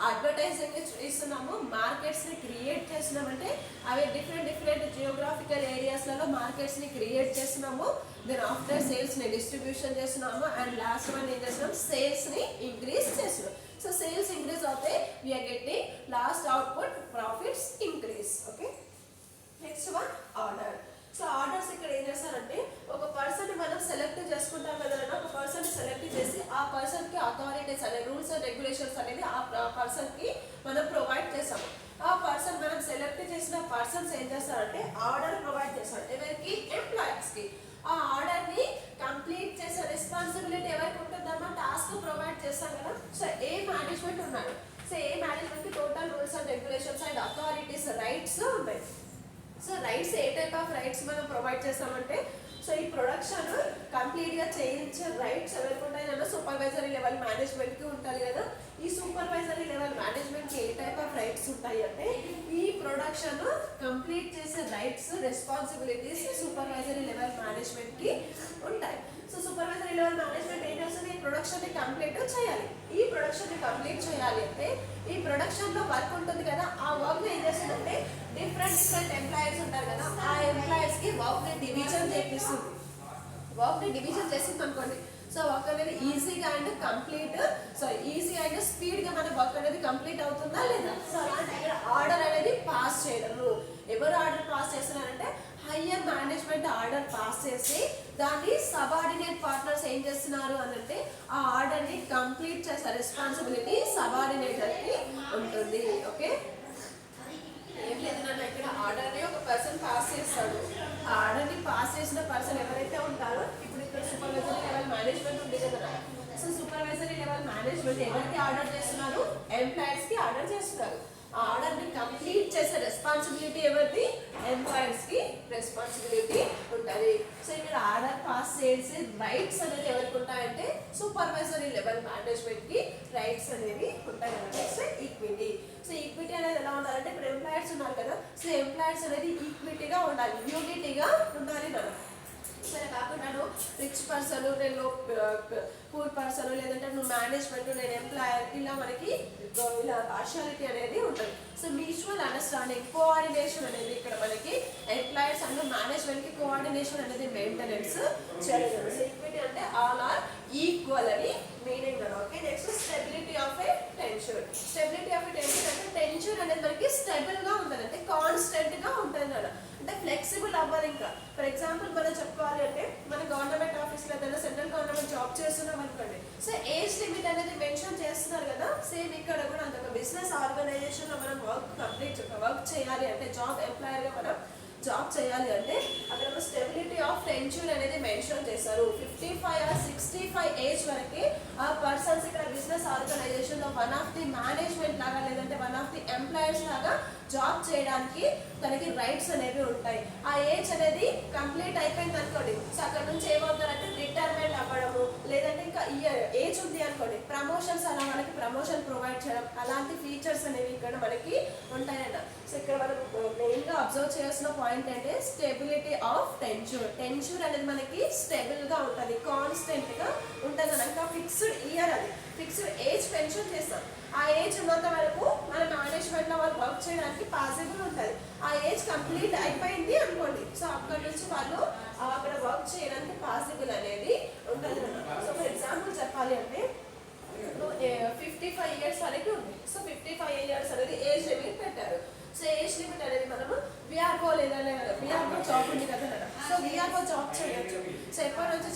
అడ్వర్టైజింగ్ ఇస్తున్నాము, మార్కెట్స్ ని క్రియేట్ చేస్తున్నాం. అంటే అవి డిఫరెంట్ జియోగ్రాఫికల్ ఏరియాస్లలో మార్కెట్స్ ని క్రియేట్ చేస్తున్నాము. దెన్ ఆఫ్టర్ సేల్స్ ని డిస్ట్రిబ్యూషన్ చేస్తున్నాము. అండ్ లాస్ట్ వన్ ఏం చేస్తున్నాం, సేల్స్ ని ఇంక్రీజ్ చేస్తున్నాం. సో సేల్స్ ఇంక్రీజ్ అవుతే we are getting last output profits increase. Okay, next one order. So orders ఇక్కడ ఏం చేస్తారంటే ఒక పర్సన్ మనం సెలెక్ట్ చేసుకుంటాం కదా, ఒక పర్సన్ సెలెక్ట్ చేసి ఆ పర్సన్ కి అథారిటీస్ అనే రూల్స్ అండ్ రెగ్యులేషన్స్ అనేది ఆ పర్సన్ కి మనం ప్రొవైడ్ చేస్తాము. ఆ పర్సన్ మనం సెలెక్ట్ చేసిన పర్సన్స్ ఏం చేస్తారంటే ఆర్డర్ ప్రొవైడ్ చేస్తారు. ఎవరికి, ఎంప్లాయీస్ కి. ఆ ఆర్డర్ ని కంప్లీట్ చేసే రెస్పాన్సిబిలిటీ ఎవరికి ఉంటుందమ్మా, టాస్క్ ప్రొవైడ్ చేస్తాం కదా. సో ఏ మేనేజ్మెంట్ ఉన్నాడు, సో ఏ మేనేజ్మెంట్ కి total rules and regulations and authorities rights ఉంటాయి. So rights a type of rights మనం ప్రొవైడ్ చేస్తామంటే, సో ఈ ప్రొడక్షన్ కంప్లీట్ గా చేయించే రైట్స్ ఎవరికి ఉంటాయన్నా సూపర్వైజరీ లెవెల్ మేనేజ్మెంట్ కి ఉంటుంది కదా. ఈ సూపర్వైజరీ లెవెల్ మేనేజ్మెంట్ కి ఏ టైప్ ఆఫ్ రైట్స్ ఉంటాయి అంటే ఈ ప్రొడక్షన్ కంప్లీట్ చేసే rights responsibilities supervisory level management కి ఉంటాయి. సో సూపర్వైజరీ లెవెల్ మేనేజ్మెంట్ ఏం చేస్తుంది, ఈ ప్రొడక్షన్ ని కంప్లీట్ చేయాలి. ఈ ప్రొడక్షన్ ని కంప్లీట్ చేయాలి అంటే ఈ ప్రొడక్షన్ లో వర్క్ ఉంటుంది కదా, ఆ వర్క్ ఏం చేస్తుందంటే డిఫరెంట్ ఎంప్లాయీస్ ఉంటారు కదా, ఆ ఎంప్లాయీస్ కి వర్క్ ని డివిజన్ చేపిస్తుంది. వర్క్ ని డివిజన్ చేసింది అనుకోండి, సో వర్క్ అనేది ఈజీగా and complete, so easy and speed గా మన వర్క్ అనేది కంప్లీట్ అవుతుందా లేదా. సో అలాంటి ఆర్డర్ అనేది పాస్ చేయడము. ఎవరు ఆర్డర్ పాస్ చేస్తున్నారంటే హయ్యర్ మేనేజ్మెంట్ ఆర్డర్ పాస్ చేసి దాన్ని సబార్డినేట్ పార్ట్నర్స్ ఏం చేస్తున్నారు అని అంటే ఆ ఆర్డర్ ని కంప్లీట్ చేసే రెస్పాన్సిబిలిటీ సబార్డినేటర్ కి ఉంటుంది. ఓకే, ఏం లేదు నన్ను ఇక్కడ ఆర్డర్ ని ఒక పర్సన్ పాస్ చేస్తాడు. ఆ ఆర్డర్ ని పాస్ చేసిన పర్సన్ ఎవరైతే ఉంటారో, ఇప్పుడు ఇక్కడ సూపర్వైజరీ లెవెల్ మేనేజ్మెంట్ ఉంది కదా. సో సూపర్వైజరీ లెవెల్ మేనేజ్మెంట్ ఎవరికి ఆర్డర్ చేస్తున్నారు, ఎంప్లాయీస్ కి ఆర్డర్ చేస్తున్నారు. ఆ ఆర్డర్ ని కంప్లీట్ చేసే రెస్పాన్సిబిలిటీ ఎవరిది, ఎంప్లాయీస్ కి రెస్పాన్సిబిలిటీ ఉంటుంది. సో ఇక్కడ ఆర్డర్ పాస్ చేసే రైట్స్ అనేది ఎవరికి ఉంటాయంటే సూపర్వైజరీ లెవెల్ మేనేజ్మెంట్ కి రైట్స్ అనేవి ఉంటాయి కదా. Next equity. సో ఈక్విటీ అనేది ఎలా ఉండాలంటే ఇప్పుడు ఎంప్లాయీస్ ఉన్నారు కదా, సో ఎంప్లాయీస్ అనేది ఈక్విటీగా ఉండాలి, యూనిటీగా ఉండాలి కదా. సరే కాకుండా నువ్వు రిచ్ పర్సన్, నేను పూర్ పర్సన్, లేదంటే నువ్వు మేనేజ్మెంట్, నేను ఎంప్లాయర్, ఇలా మనకి ఇలా పార్షియాలిటీ అనేది ఉంటుంది. సో మ్యూచువల్ అండర్స్టాండింగ్, కోఆర్డినేషన్ అనేది ఇక్కడ మనకి ఎంప్లాయర్స్ అండ్ మేనేజ్మెంట్కి కోఆర్డినేషన్ అనేది మెయింటెనెన్స్ చేయాలి. సో ఈక్విటీ అంటే ఆల్ ఆర్ ఈక్వల్ అని మీనింగ్ అని. Okay, next stability of A tension. Stability of A tension అంటే టెన్షన్ అనేది మనకి స్టెబుల్గా ఉంటుంది, అంటే కాన్స్టెంట్గా ఉంటుంది అన్నమాట, అంటే ఫ్లెక్సిబుల్ అవ్వాలి. ఇంకా ఫర్ ఎగ్జాంపుల్ మనం చెప్పుకోవాలి అంటే మన గవర్నమెంట్ ఆఫీస్లో ఏదైనా సెంట్రల్ గవర్నమెంట్ జాబ్ చేస్తున్నాం అనుకోండి, సో ఏజ్ లిమిట్ అనేది మెన్షన్ చేస్తున్నారు కదా, సేమ్ ఇక్కడ కూడా అంత బిజినెస్ ఆర్గనైజేషన్లో మనం వర్క్ చేయాలి అంటే, జాబ్ ఎంప్లాయర్గా మనం జాబ్ చేయాలి అంటే అక్కడ స్టెబిలిటీ ఆఫ్ టెన్షన్ అనేది మెన్షన్ చేస్తారు. 55 or 65 ఏజ్ వరకు ఆ పర్సన్స్ ఇక్కడ బిజినెస్ ఆర్గనైజేషన్లో వన్ ఆఫ్ ది మేనేజ్మెంట్ లాగా, లేదంటే వన్ ఆఫ్ ది ఎంప్లాయర్స్ లాగా జాబ్ చేయడానికి తనకి రైట్స్ అనేవి ఉంటాయి. ఆ ఏజ్ అనేది కంప్లీట్ అయిపోయింది అనుకోండి, సో అక్కడ నుంచి ఏమవుతారంటే రిటైర్మెంట్ అవ్వడము, లేదంటే ఇంకా ఏజ్ ఉంది అనుకోండి ప్రమోషన్స్, అలా మనకి ప్రమోషన్ ప్రొవైడ్ చేయడం, అలాంటి ఫీచర్స్ అనేవి ఇక్కడ మనకి ఉంటాయన్న. సో ఇక్కడ మనం మెయిన్గా అబ్జర్వ్ చేయాల్సిన పాయింట్ అంటే స్టెబిలిటీ ఆఫ్ టెన్షన్. టెన్షన్ అనేది మనకి స్టెబుల్గా ఉంటుంది, కాన్స్టెంట్గా ఉంటుంది అన్న. ఇంకా ఫిక్స్డ్ ఇయర్, అది ఫిక్స్డ్ ఏజ్ మెన్షన్ చేస్తాం. ఆ ఏజ్ ఉన్నంత వరకు మన మేనేజ్మెంట్లో వాళ్ళు వర్క్ చేయడానికి పాసిబుల్ ఉంటుంది. ఆ ఏజ్ కంప్లీట్ అయిపోయింది అనుకోండి, సో అక్కడి నుంచి వాళ్ళు అక్కడ వర్క్ చేయడానికి పాసిబుల్ అనేది ఉంటుంది. సో ఫర్ ఎగ్జాంపుల్ చెప్పాలి అంటే 55 ఇయర్స్ వరకు ఉంది, సో 55 ఇయర్స్ అనేది ఏజ్ లిమిట్ పెట్టారు. సో ఏజ్ లిమిట్ అనేది మనము విఆర్ఓ లేదంటే విఆర్ఓ జాబ్ ఉంది కదా, సో విఆర్ఓ జాబ్ చేయొచ్చు. సో ఎప్పటి నుంచి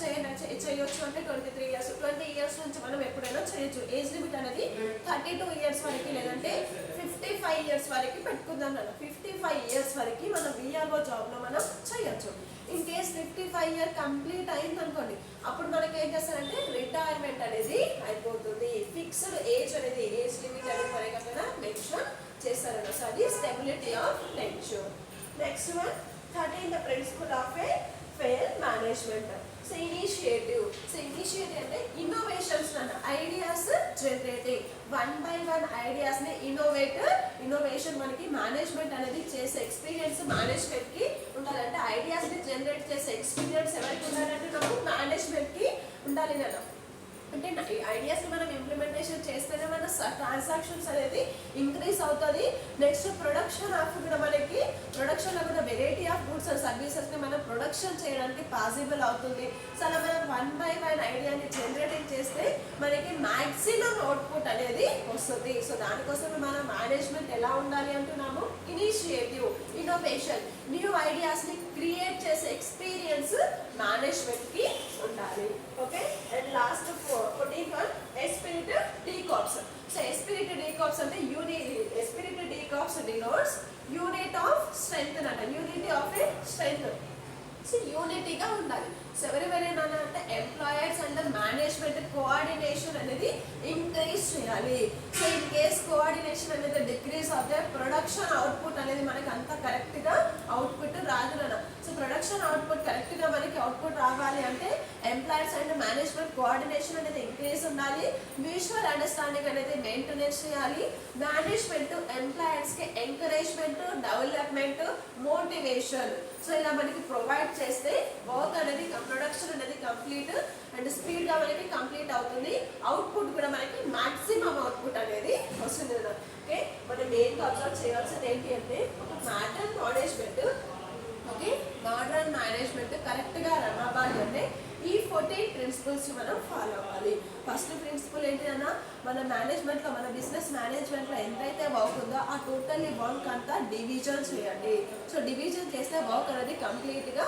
చేయొచ్చు అంటే 23 ఇయర్స్, 20 ఇయర్స్ నుంచి మనం ఎప్పుడైనా చేయొచ్చు. ఏజ్ లిమిట్ అనేది 32 ఇయర్స్ వరకు, లేదంటే 55 ఇయర్స్ వరకు పెట్టుకుందాం అన్న. 55 ఇయర్స్ వరకు మనం విఆర్ఓ జాబ్లో మనం చేయొచ్చు. ఇన్ కేస్ 55 ఇయర్ కంప్లీట్ అయింది అనుకోండి, అప్పుడు మనకి ఏం చేస్తారంటే రిటైర్మెంట్ అనేది అయిపోతుంది. ఫిక్స్డ్ ఏజ్ అనేది, ఏజ్ లిమిట్ అనేది మనకి అక్కడ మెన్షన్ చేస్తారన్న. సో అది stability of tension. Next one 13 the principle of a fair management. So initiative. So initiative అంటే ఇన్నోవేషన్స్ అన్న, ఐడియాస్ జనరేటింగ్, 1 by 1 ఐడియాస్ని ఇన్నోవేషన్ మనకి మేనేజ్మెంట్ అనేది చేసే ఎక్స్పీరియన్స్ మేనేజ్మెంట్కి ఉండాలంటే, ఐడియాస్ని జనరేట్ చేసే ఎక్స్పీరియన్స్ ఎవరికి ఉండాలంటే నాకు మేనేజ్మెంట్కి ఉండాలి కదా. అంటే ఐడియాస్ని మనం ఇంప్లిమెంటేషన్ చేస్తేనే మన ట్రాన్సాక్షన్స్ అనేది ఇంక్రీజ్ అవుతుంది. నెక్స్ట్ ప్రొడక్షన్ ఆఫ్ కూడా మనకి ప్రొడక్షన్లో కూడా వెరైటీ ఆఫ్ గూడ్స్ అండ్ సర్వీసెస్ని మనం ప్రొడక్షన్ చేయడానికి పాసిబుల్ అవుతుంది. సో అలా మనం 1 by 1 ఐడియాని జనరేటింగ్ చేస్తే మనకి మ్యాక్సిమం అవుట్పుట్ అనేది వస్తుంది. సో దానికోసం మన మేనేజ్మెంట్ ఎలా ఉండాలి అంటున్నాము, ఇనిషియేటివ్, ఇన్నోవేషన్, న్యూ ఐడియాస్ని క్రియేట్ చేసే ఎక్స్పీరియన్స్ మేనేజ్మెంట్కి ఉండాలి. Okay, and last 14th one esprit de corps. So esprit de corps అంటే esprit de corps denotes unit of strength అంట, unity of a strength. So యూనిటీగా ఉండాలి. సో ఎవరెవరైనా అంటే ఎంప్లాయర్స్ అండ్ మేనేజ్మెంట్ కోఆర్డినేషన్ అనేది ఇంక్రీజ్ చేయాలి. సో ఇన్ కేస్ కోఆర్డినేషన్ అనేది decrease అవుతే ప్రొడక్షన్ అవుట్పుట్ అనేది మనకి అంత కరెక్ట్గా అవుట్పుట్ రాదు కదా. సో ప్రొడక్షన్ అవుట్పుట్ కరెక్ట్గా మనకి అవుట్పుట్ రావాలి అంటే ఎంప్లాయర్స్ అండ్ మేనేజ్మెంట్ కోఆర్డినేషన్ అనేది ఇంక్రీజ్ ఉండాలి, మ్యూచువల్ అండర్స్టాండింగ్ అనేది మెయింటెనెన్స్ చేయాలి, మేనేజ్మెంట్ ఎంప్లాయర్స్కి ఎంకరేజ్మెంట్, డెవలప్మెంట్, మోటివేషన్, సో ఇలా మనకి ప్రొవైడ్ చేస్తే వర్క్ అనేది ప్రొడక్షన్ అనేది కంప్లీట్ అండ్ స్పీడ్గా మనకి కంప్లీట్ అవుతుంది. అవుట్పుట్ కూడా మనకి మాక్సిమం అవుట్పుట్ అనేది వస్తుంది. ఓకే, మనం మెయిన్గా అబ్జర్వ్ చేయాల్సింది ఏంటి అంటే ఒక modern management, okay modern management కరెక్ట్గా రన్ అవ్వాలి అంటే ఈ 14 ప్రిన్సిపల్స్ మనం ఫాలో అవ్వాలి. ఫస్ట్ ప్రిన్సిపల్ ఏంటన్నా, మన మేనేజ్మెంట్లో మన బిజినెస్ మేనేజ్మెంట్లో ఎంతైతే వర్క్ ఉందో ఆ టోటల్లీ వర్క్ అంతా డివిజన్ చేయండి. సో డివిజన్ చేస్తే వర్క్ అనేది కంప్లీట్గా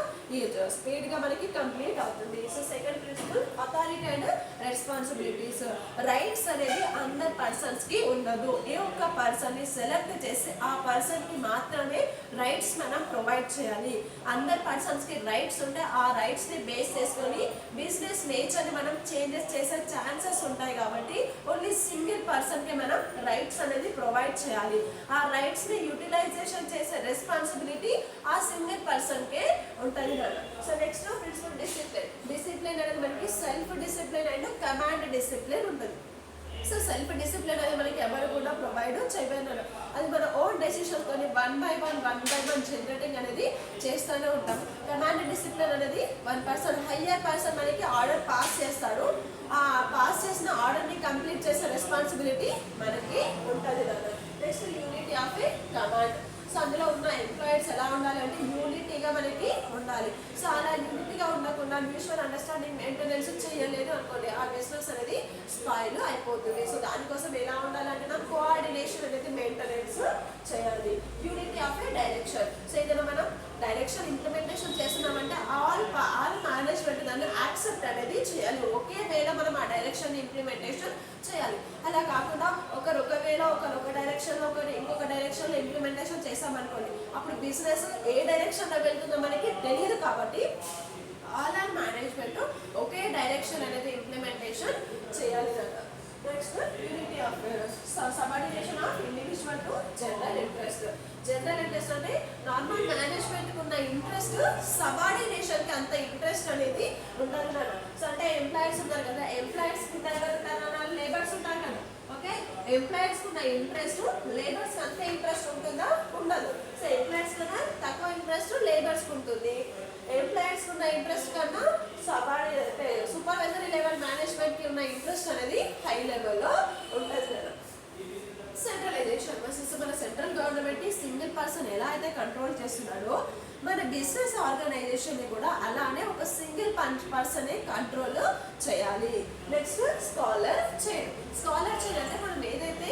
స్పీడ్గా మనకి కంప్లీట్ అవుతుంది. So second principal authority and responsibilities. Rights అనేది అందరి పర్సన్స్కి ఉండదు. ఏ ఒక్క పర్సన్ని సెలెక్ట్ చేసి ఆ పర్సన్కి మాత్రమే రైట్స్ మనం ప్రొవైడ్ చేయాలి. అందరి పర్సన్స్కి రైట్స్ ఉంటే ఆ రైట్స్ని బేస్ చేసుకొని బిజినెస్ నేచర్ని మనం చేంజెస్ చేసే ఛాన్సెస్ ఉంటాయి. కాబట్టి ఓన్లీ సింగిల్ పర్సన్కి మనం రైట్స్ అనేది ప్రొవైడ్ చేయాలి. ఆ రైట్స్ని యూటిలైజేషన్ చేసే రెస్పాన్సిబిలిటీ ఆ సింగిల్ పర్సన్కే ఉంటుంది కదా. So next principle discipline. Discipline అనేది మనకి self discipline and command discipline ఉంటుంది. సో సెల్ఫ్ డిసిప్లిన్ అనేది మనకి ఎవరు కూడా ప్రొవైడ్ చేయబడినారు. అది మన ఓన్ డెసిషన్తో వన్ బై వన్ జనరేటింగ్ అనేది చేస్తూనే ఉంటాం. కమాండ్ డిసిప్లిన్ అనేది వన్ పర్సన్ హయ్యర్ పర్సన్ మనకి ఆర్డర్ పాస్ చేస్తాడు. ఆ పాస్ చేసిన ఆర్డర్ని కంప్లీట్ చేసే రెస్పాన్సిబిలిటీ మనకి ఉంటుంది కదా. Next unity of A command. So అందులో ఉన్న ఎంప్లాయీస్ ఎలా ఉండాలి అంటే యూనిటీగా మనకి ఉండాలి. సో అలా యూనిటీగా ఉండకుండా మ్యూచువల్ అండర్స్టాండింగ్ మెయింటెనెన్స్ చేయలేదు అనుకోండి, ఆ బిజినెస్ అనేది స్పాయిల్ అయిపోతుంది. సో దానికోసం ఎలా ఉండాలంటే మనం కోఆర్డినేషన్ అనేది మెయింటెనెన్స్ చేయాలి. Unity of A direction. So ఏదైనా మనం డైరెక్షన్ ఇంప్లిమెంటేషన్ చేస్తున్నామంటే ఆల్ మేనేజ్మెంట్ దాన్ని యాక్సెప్ట్ అనేది చేయాలి. ఒకే వేళ మనం ఆ డైరెక్షన్ ఇంప్లిమెంటేషన్ చేయాలి. అలా కాకుండా ఒకరు ఒక వేళ ఒకరు ఒక డైరెక్షన్లో ఒకరు ఇంకొక డైరెక్షన్లో ఇంప్లిమెంటేషన్ చేసామనుకోండి, అప్పుడు బిజినెస్ ఏ డైరెక్షన్లో వెళ్తుందో మనకి తెలియదు. కాబట్టి ఆల్ మేనేజ్మెంట్ ఒకే డైరెక్షన్ అనేది ఇంప్లిమెంటేషన్ చేయాలి కదా. Next unity of subordination of individual to general interest. General interest అంటే నార్మల్ మేనేజ్మెంట్కి ఉన్న ఇంట్రెస్ట్ సబార్డినేషన్కి అంత ఇంట్రెస్ట్ అనేది ఉంటుంది కదా. సో అంటే ఎంప్లాయీస్ ఉంటారు కదా, ఎంప్లాయీస్ కింద ఎవరు ఉంటారు, లేబర్స్ ఉంటారు కదా. ఓకే, ఎంప్లాయీస్ ఉన్న ఇంట్రెస్ట్ లేబర్స్ అంతే ఇంట్రెస్ట్ ఉంటుందా? ఉండదు. సో ఎంప్లాయీస్ కన్నా తక్కువ ఇంట్రెస్ట్ లేబర్స్కి ఉంటుంది. ఎంప్లాయీస్ ఉన్న ఇంట్రెస్ట్ కన్నా సూపర్వైజరీ లెవెల్ మేనేజ్మెంట్కి ఉన్న ఇంట్రెస్ట్ అనేది హై లెవెల్లో ఉంటుంది కదా. సెంట్రలైజేషన్. మన సెంట్రల్ గవర్నమెంట్ సింగిల్ పర్సన్ ఎలా అయితే కంట్రోల్ చేస్తున్నాడో మన బిజినెస్ ఆర్గనైజేషన్ కూడా అలానే ఒక సింగిల్ పర్సనే కంట్రోల్ చేయాలి. Next scholar chain. Scholar chain అంటే మనం ఏదైతే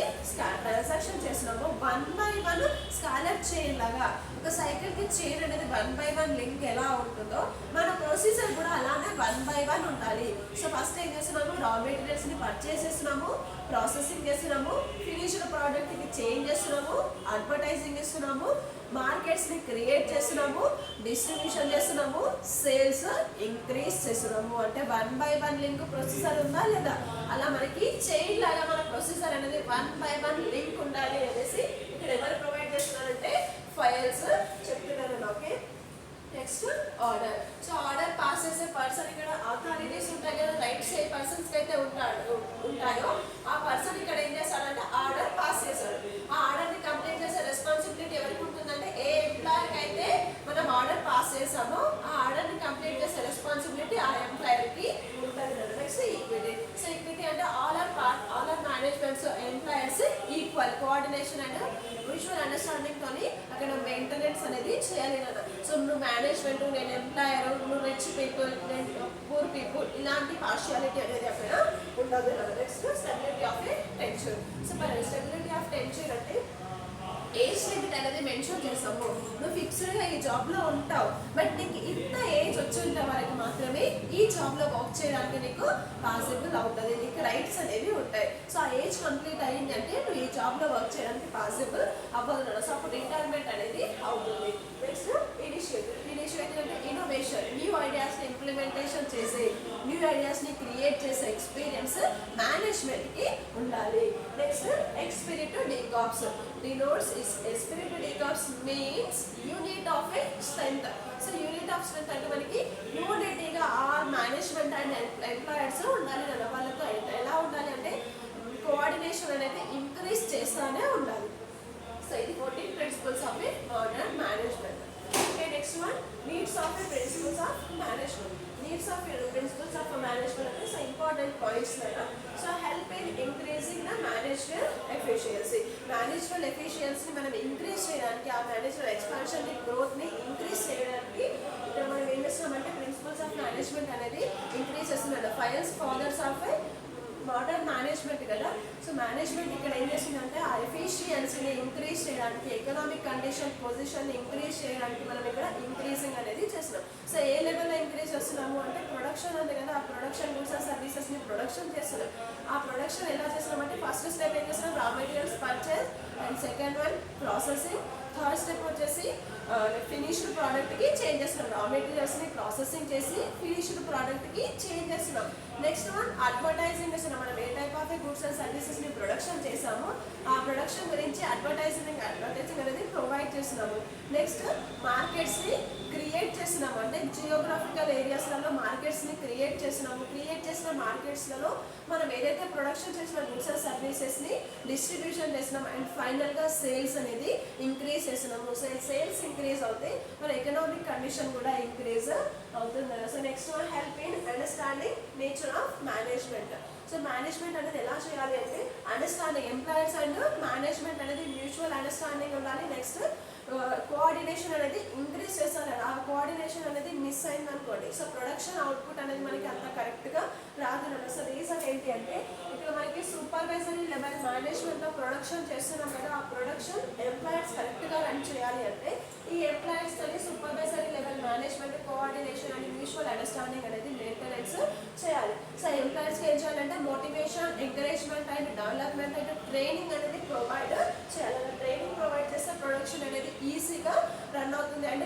ట్రాన్సాక్షన్ చేస్తున్నామో one by one scholar chain లాగా ఒక సైకిల్కి చైన్ అనేది వన్ బై వన్ లింక్ ఎలా ఉంటుందో మన ప్రొసీజర్ కూడా అలానే వన్ బై వన్ ఉండాలి. సో ఫస్ట్ ఏం చేస్తున్నాము, రా మెటీరియల్స్ని పర్చేస్ చేస్తున్నాము, ప్రాసెసింగ్ చేస్తున్నాము, ఫినిష్డ్ ప్రోడక్ట్కి చేంజ్ చేస్తున్నాము, అడ్వర్టైజింగ్ చేస్తున్నాము, మార్కెట్స్ని క్రియేట్ చేస్తున్నాము, డిస్ట్రిబ్యూషన్ చేస్తున్నాము, సేల్స్ ఇంక్రీజ్ చేస్తున్నాము. అంటే one by one link procedure ఉందా లేదా? అలా మనకి చైన్ లాగా మన ప్రొసీజర్ అనేది వన్ బై వన్ లింక్ ఉండాలి అనేసి ఇక్కడ ఎవరు ప్రొవైడ్ చేస్తున్నారంటే ఫైల్స్ చెప్తున్నారు. Okay, next order. So order pass చేసే పర్సన్ ఇక్కడ అథారిటీస్ ఉంటాయి కదా, రైట్స్ ఏ పర్సన్స్కి అయితే ఉంటాయో ఆ పర్సన్ ఇక్కడ ఏం చేస్తాడంటే ఆర్డర్ పాస్ చేశాడు. ఆ ఆర్డర్ని కంప్లీట్ చేసే రెస్పాన్సిబిలిటీ ఎవరికి ఉంటుందంటే ఏ ఎంప్లాయర్కి అయితే మనం ఆర్డర్ పాస్ చేసామో ఆ ఆర్డర్ని కంప్లీట్ చేసే రెస్పాన్సిబిలిటీ ఆ ఎంప్లాయర్కి ఉంటుంది కదా. Next equity. సో ఈక్విటీ అంటే all are managements employers equal coordination and mutual understanding తోని అక్కడ మెయింటెనెన్స్ అనేది చేయాలి కదా. సో నువ్వు మేనేజ్మెంట్, నేను ఎంప్లాయర్, నువ్వు రిచ్ పీపుల్, నేను పూర్ పీపుల్, ఇలాంటి పార్షియాలిటీ అనేది అక్కడ ఉండదు కదా. Next stability of A tension. So మరి స్టెబిలిటీ ఆఫ్ టెన్షన్ అంటే ఏజ్ లిమిట్ అనేది మెన్షన్ చేసాము. నువ్వు ఫిక్స్డ్గా ఈ జాబ్లో ఉంటావు, బట్ నీకు ఇంత ఏజ్ వచ్చేంత వరకు మాత్రమే ఈ జాబ్లో వర్క్ చేయడానికి నీకు పాసిబుల్ అవుతుంది, నీకు రైట్స్ అనేవి ఉంటాయి. సో ఆ ఏజ్ కంప్లీట్ అయ్యింది అంటే నువ్వు ఈ జాబ్లో వర్క్ చేయడానికి పాసిబుల్ అవ్వదు. సో అప్పుడు రిటైర్మెంట్ అనేది అవుతుంది. Next initiative. ఇనిషియేటివ్ అంటే ఇన్నోవేషన్, న్యూ ఐడియాస్ని ఇంప్లిమెంటేషన్ చేసే, న్యూ ఐడియాస్ని క్రియేట్ చేసే ఎక్స్పీరియన్స్ మేనేజ్మెంట్కి ఉండాలి. Next ఎక్స్పిరిట్ డీకాప్స్. denotes is spirit decops means unit of a strength. So unit of strength అంటే మనకి యూనిటీగా ఆల్ మేనేజ్మెంట్ అండ్ ఎంప్లాయర్స్ ఉండాలి కదా. వాళ్ళతో ఎలా ఉండాలి అంటే కోఆర్డినేషన్ అనేది ఇంక్రీజ్ చేస్తూనే ఉండాలి. సో ఇది 14 principles of a modern management. Okay, next one needs of a principles of management. Needs of principles of management అంటే సో ఇంపార్టెంట్ పాయింట్స్ కదా. So help in increasing the management efficiency. Management ఎఫిషియన్సీని మనం increase చేయడానికి, ఆ management expansion గ్రోత్ని increase చేయడానికి ఇక్కడ మనం ఏం చేస్తున్నామంటే ప్రిన్సిపల్స్ ఆఫ్ మేనేజ్మెంట్ అనేది ఇంక్రీజ్ చేస్తున్నాడు. Fayol's fathers of modern management కదా. సో మేనేజ్మెంట్ ఇక్కడ ఏం చేస్తుందంటే ఆ ఎఫిషియన్సీని ఇంక్రీజ్ చేయడానికి, ఎకనామిక్ కండిషన్ పొజిషన్ ఇంక్రీజ్ చేయడానికి మనం ఇక్కడ ఇంక్రీజింగ్ అనేది చేస్తున్నాం. సో ఏ లెవెల్లో ఇంక్రీజ్ చేస్తున్నాము అంటే ప్రొడక్షన్ ఉంది కదా, ఆ ప్రొడక్షన్ గూడ్స్ అండ్ సర్వీసెస్ని ప్రొడక్షన్ చేస్తున్నాం. ఆ ప్రొడక్షన్ ఎలా చేస్తున్నామంటే ఫస్ట్ స్టెప్ ఏం చేస్తున్నాం, raw materials purchase, and second one processing, third step వచ్చేసి ఫినిష్డ్ ప్రోడక్ట్కి చేంజ్ చేస్తున్నాం. రా మెటీరియల్స్ని ప్రాసెసింగ్ చేసి ఫినిష్డ్ ప్రోడక్ట్కి చేంజ్ చేస్తున్నాం. నెక్స్ట్ వన్ అడ్వర్టైజింగ్ చేస్తున్నాం. మనం a type of goods and సర్వీసెస్ని ప్రొడక్షన్ చేసామో ఆ ప్రొడక్షన్ గురించి అడ్వర్టైజింగ్ అనేది ప్రొవైడ్ చేస్తున్నాము. నెక్స్ట్ మార్కెట్స్ని క్రియేట్ చేసినాము, అంటే జియోగ్రఫికల్ ఏరియాస్లలో మార్కెట్స్ని క్రియేట్ చేసినాము. క్రియేట్ చేసిన మార్కెట్స్లలో మనం ఏదైతే ప్రొడక్షన్ చేసిన గూడ్స్ అండ్ సర్వీసెస్ని డిస్ట్రిబ్యూషన్ చేసినాం అండ్ ఫైనల్గా సేల్స్ అనేది ఇంక్రీజ్ చేసినాము. సేల్స్ ఇంక్రీజ్ అవుతే మన ఎకనామిక్ కండిషన్ కూడా ఇంక్రీజ్ అవుతుంది. So next one help in understanding nature of management. So management అనేది ఎలా చేయాలి అంటే అండర్స్టాండింగ్, ఎంప్లాయర్స్ అండ్ మేనేజ్మెంట్ అనేది మ్యూచువల్ అండర్స్టాండింగ్ ఉండాలి. నెక్స్ట్ కోఆర్డినేషన్ అనేది ఇంక్రీజ్ చేస్తారు. ఆ కోఆర్డినేషన్ అనేది మిస్ అయింది అనుకోండి, సో ప్రొడక్షన్ అవుట్పుట్ అనేది మనకి అంత కరెక్ట్గా రాదు. సో రీజన్ ఏంటి అంటే ఇక్కడ మనకి సూపర్వైజరీ లెవెల్ మేనేజ్మెంట్లో ప్రొడక్షన్ చేస్తున్నాం కదా, ఆ ప్రొడక్షన్ ఎంప్లాయర్స్ కరెక్ట్గా రన్ చేయాలి అంటే ఈ ఎంప్లాయర్స్ తోని supervisory level management coordination and mutual understanding అనేది మెయింటెనెన్స్ చేయాలి. సో ఎంప్లాయర్స్కి ఏం చేయాలంటే motivation, encouragement and development and training అనేది ప్రొవైడ్ చేయాలి. ట్రైనింగ్ ప్రొవైడ్ చేస్తే ప్రొడక్షన్ అనేది ఈజీగా రన్ అవుతుంది అండ్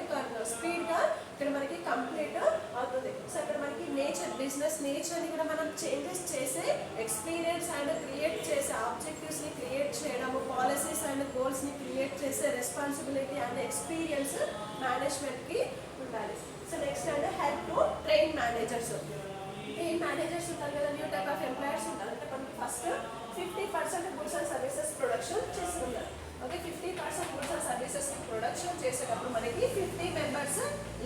స్పీడ్గా ఇక్కడ మనకి కంప్లీట్ అవుతుంది. సో ఇక్కడ మనకి నేచర్, బిజినెస్ నేచర్ని కూడా మనం చేంజెస్ చేసే ఎక్స్పీరియన్స్ అండ్ క్రియేట్ చేసే ఆబ్జెక్టివ్స్ని క్రియేట్ చేయడము, పాలసీస్ అండ్ గోల్స్ని క్రియేట్ చేసే రెస్పాన్సిబిలిటీ అండ్ ఎక్స్పీరియన్స్ మేనేజ్మెంట్కి ఉండాలి. సో నెక్స్ట్ అంటే help to train managers. Train managers ఉంటారు కదా, న్యూ టైప్ ఆఫ్ ఎంప్లాయర్స్ ఉంటారు. అంటే మనకి first 50% goods and services production చేస్తున్నారు. Okay, 50% goods and services production చేసేటప్పుడు మనకి 50 మెంబర్స్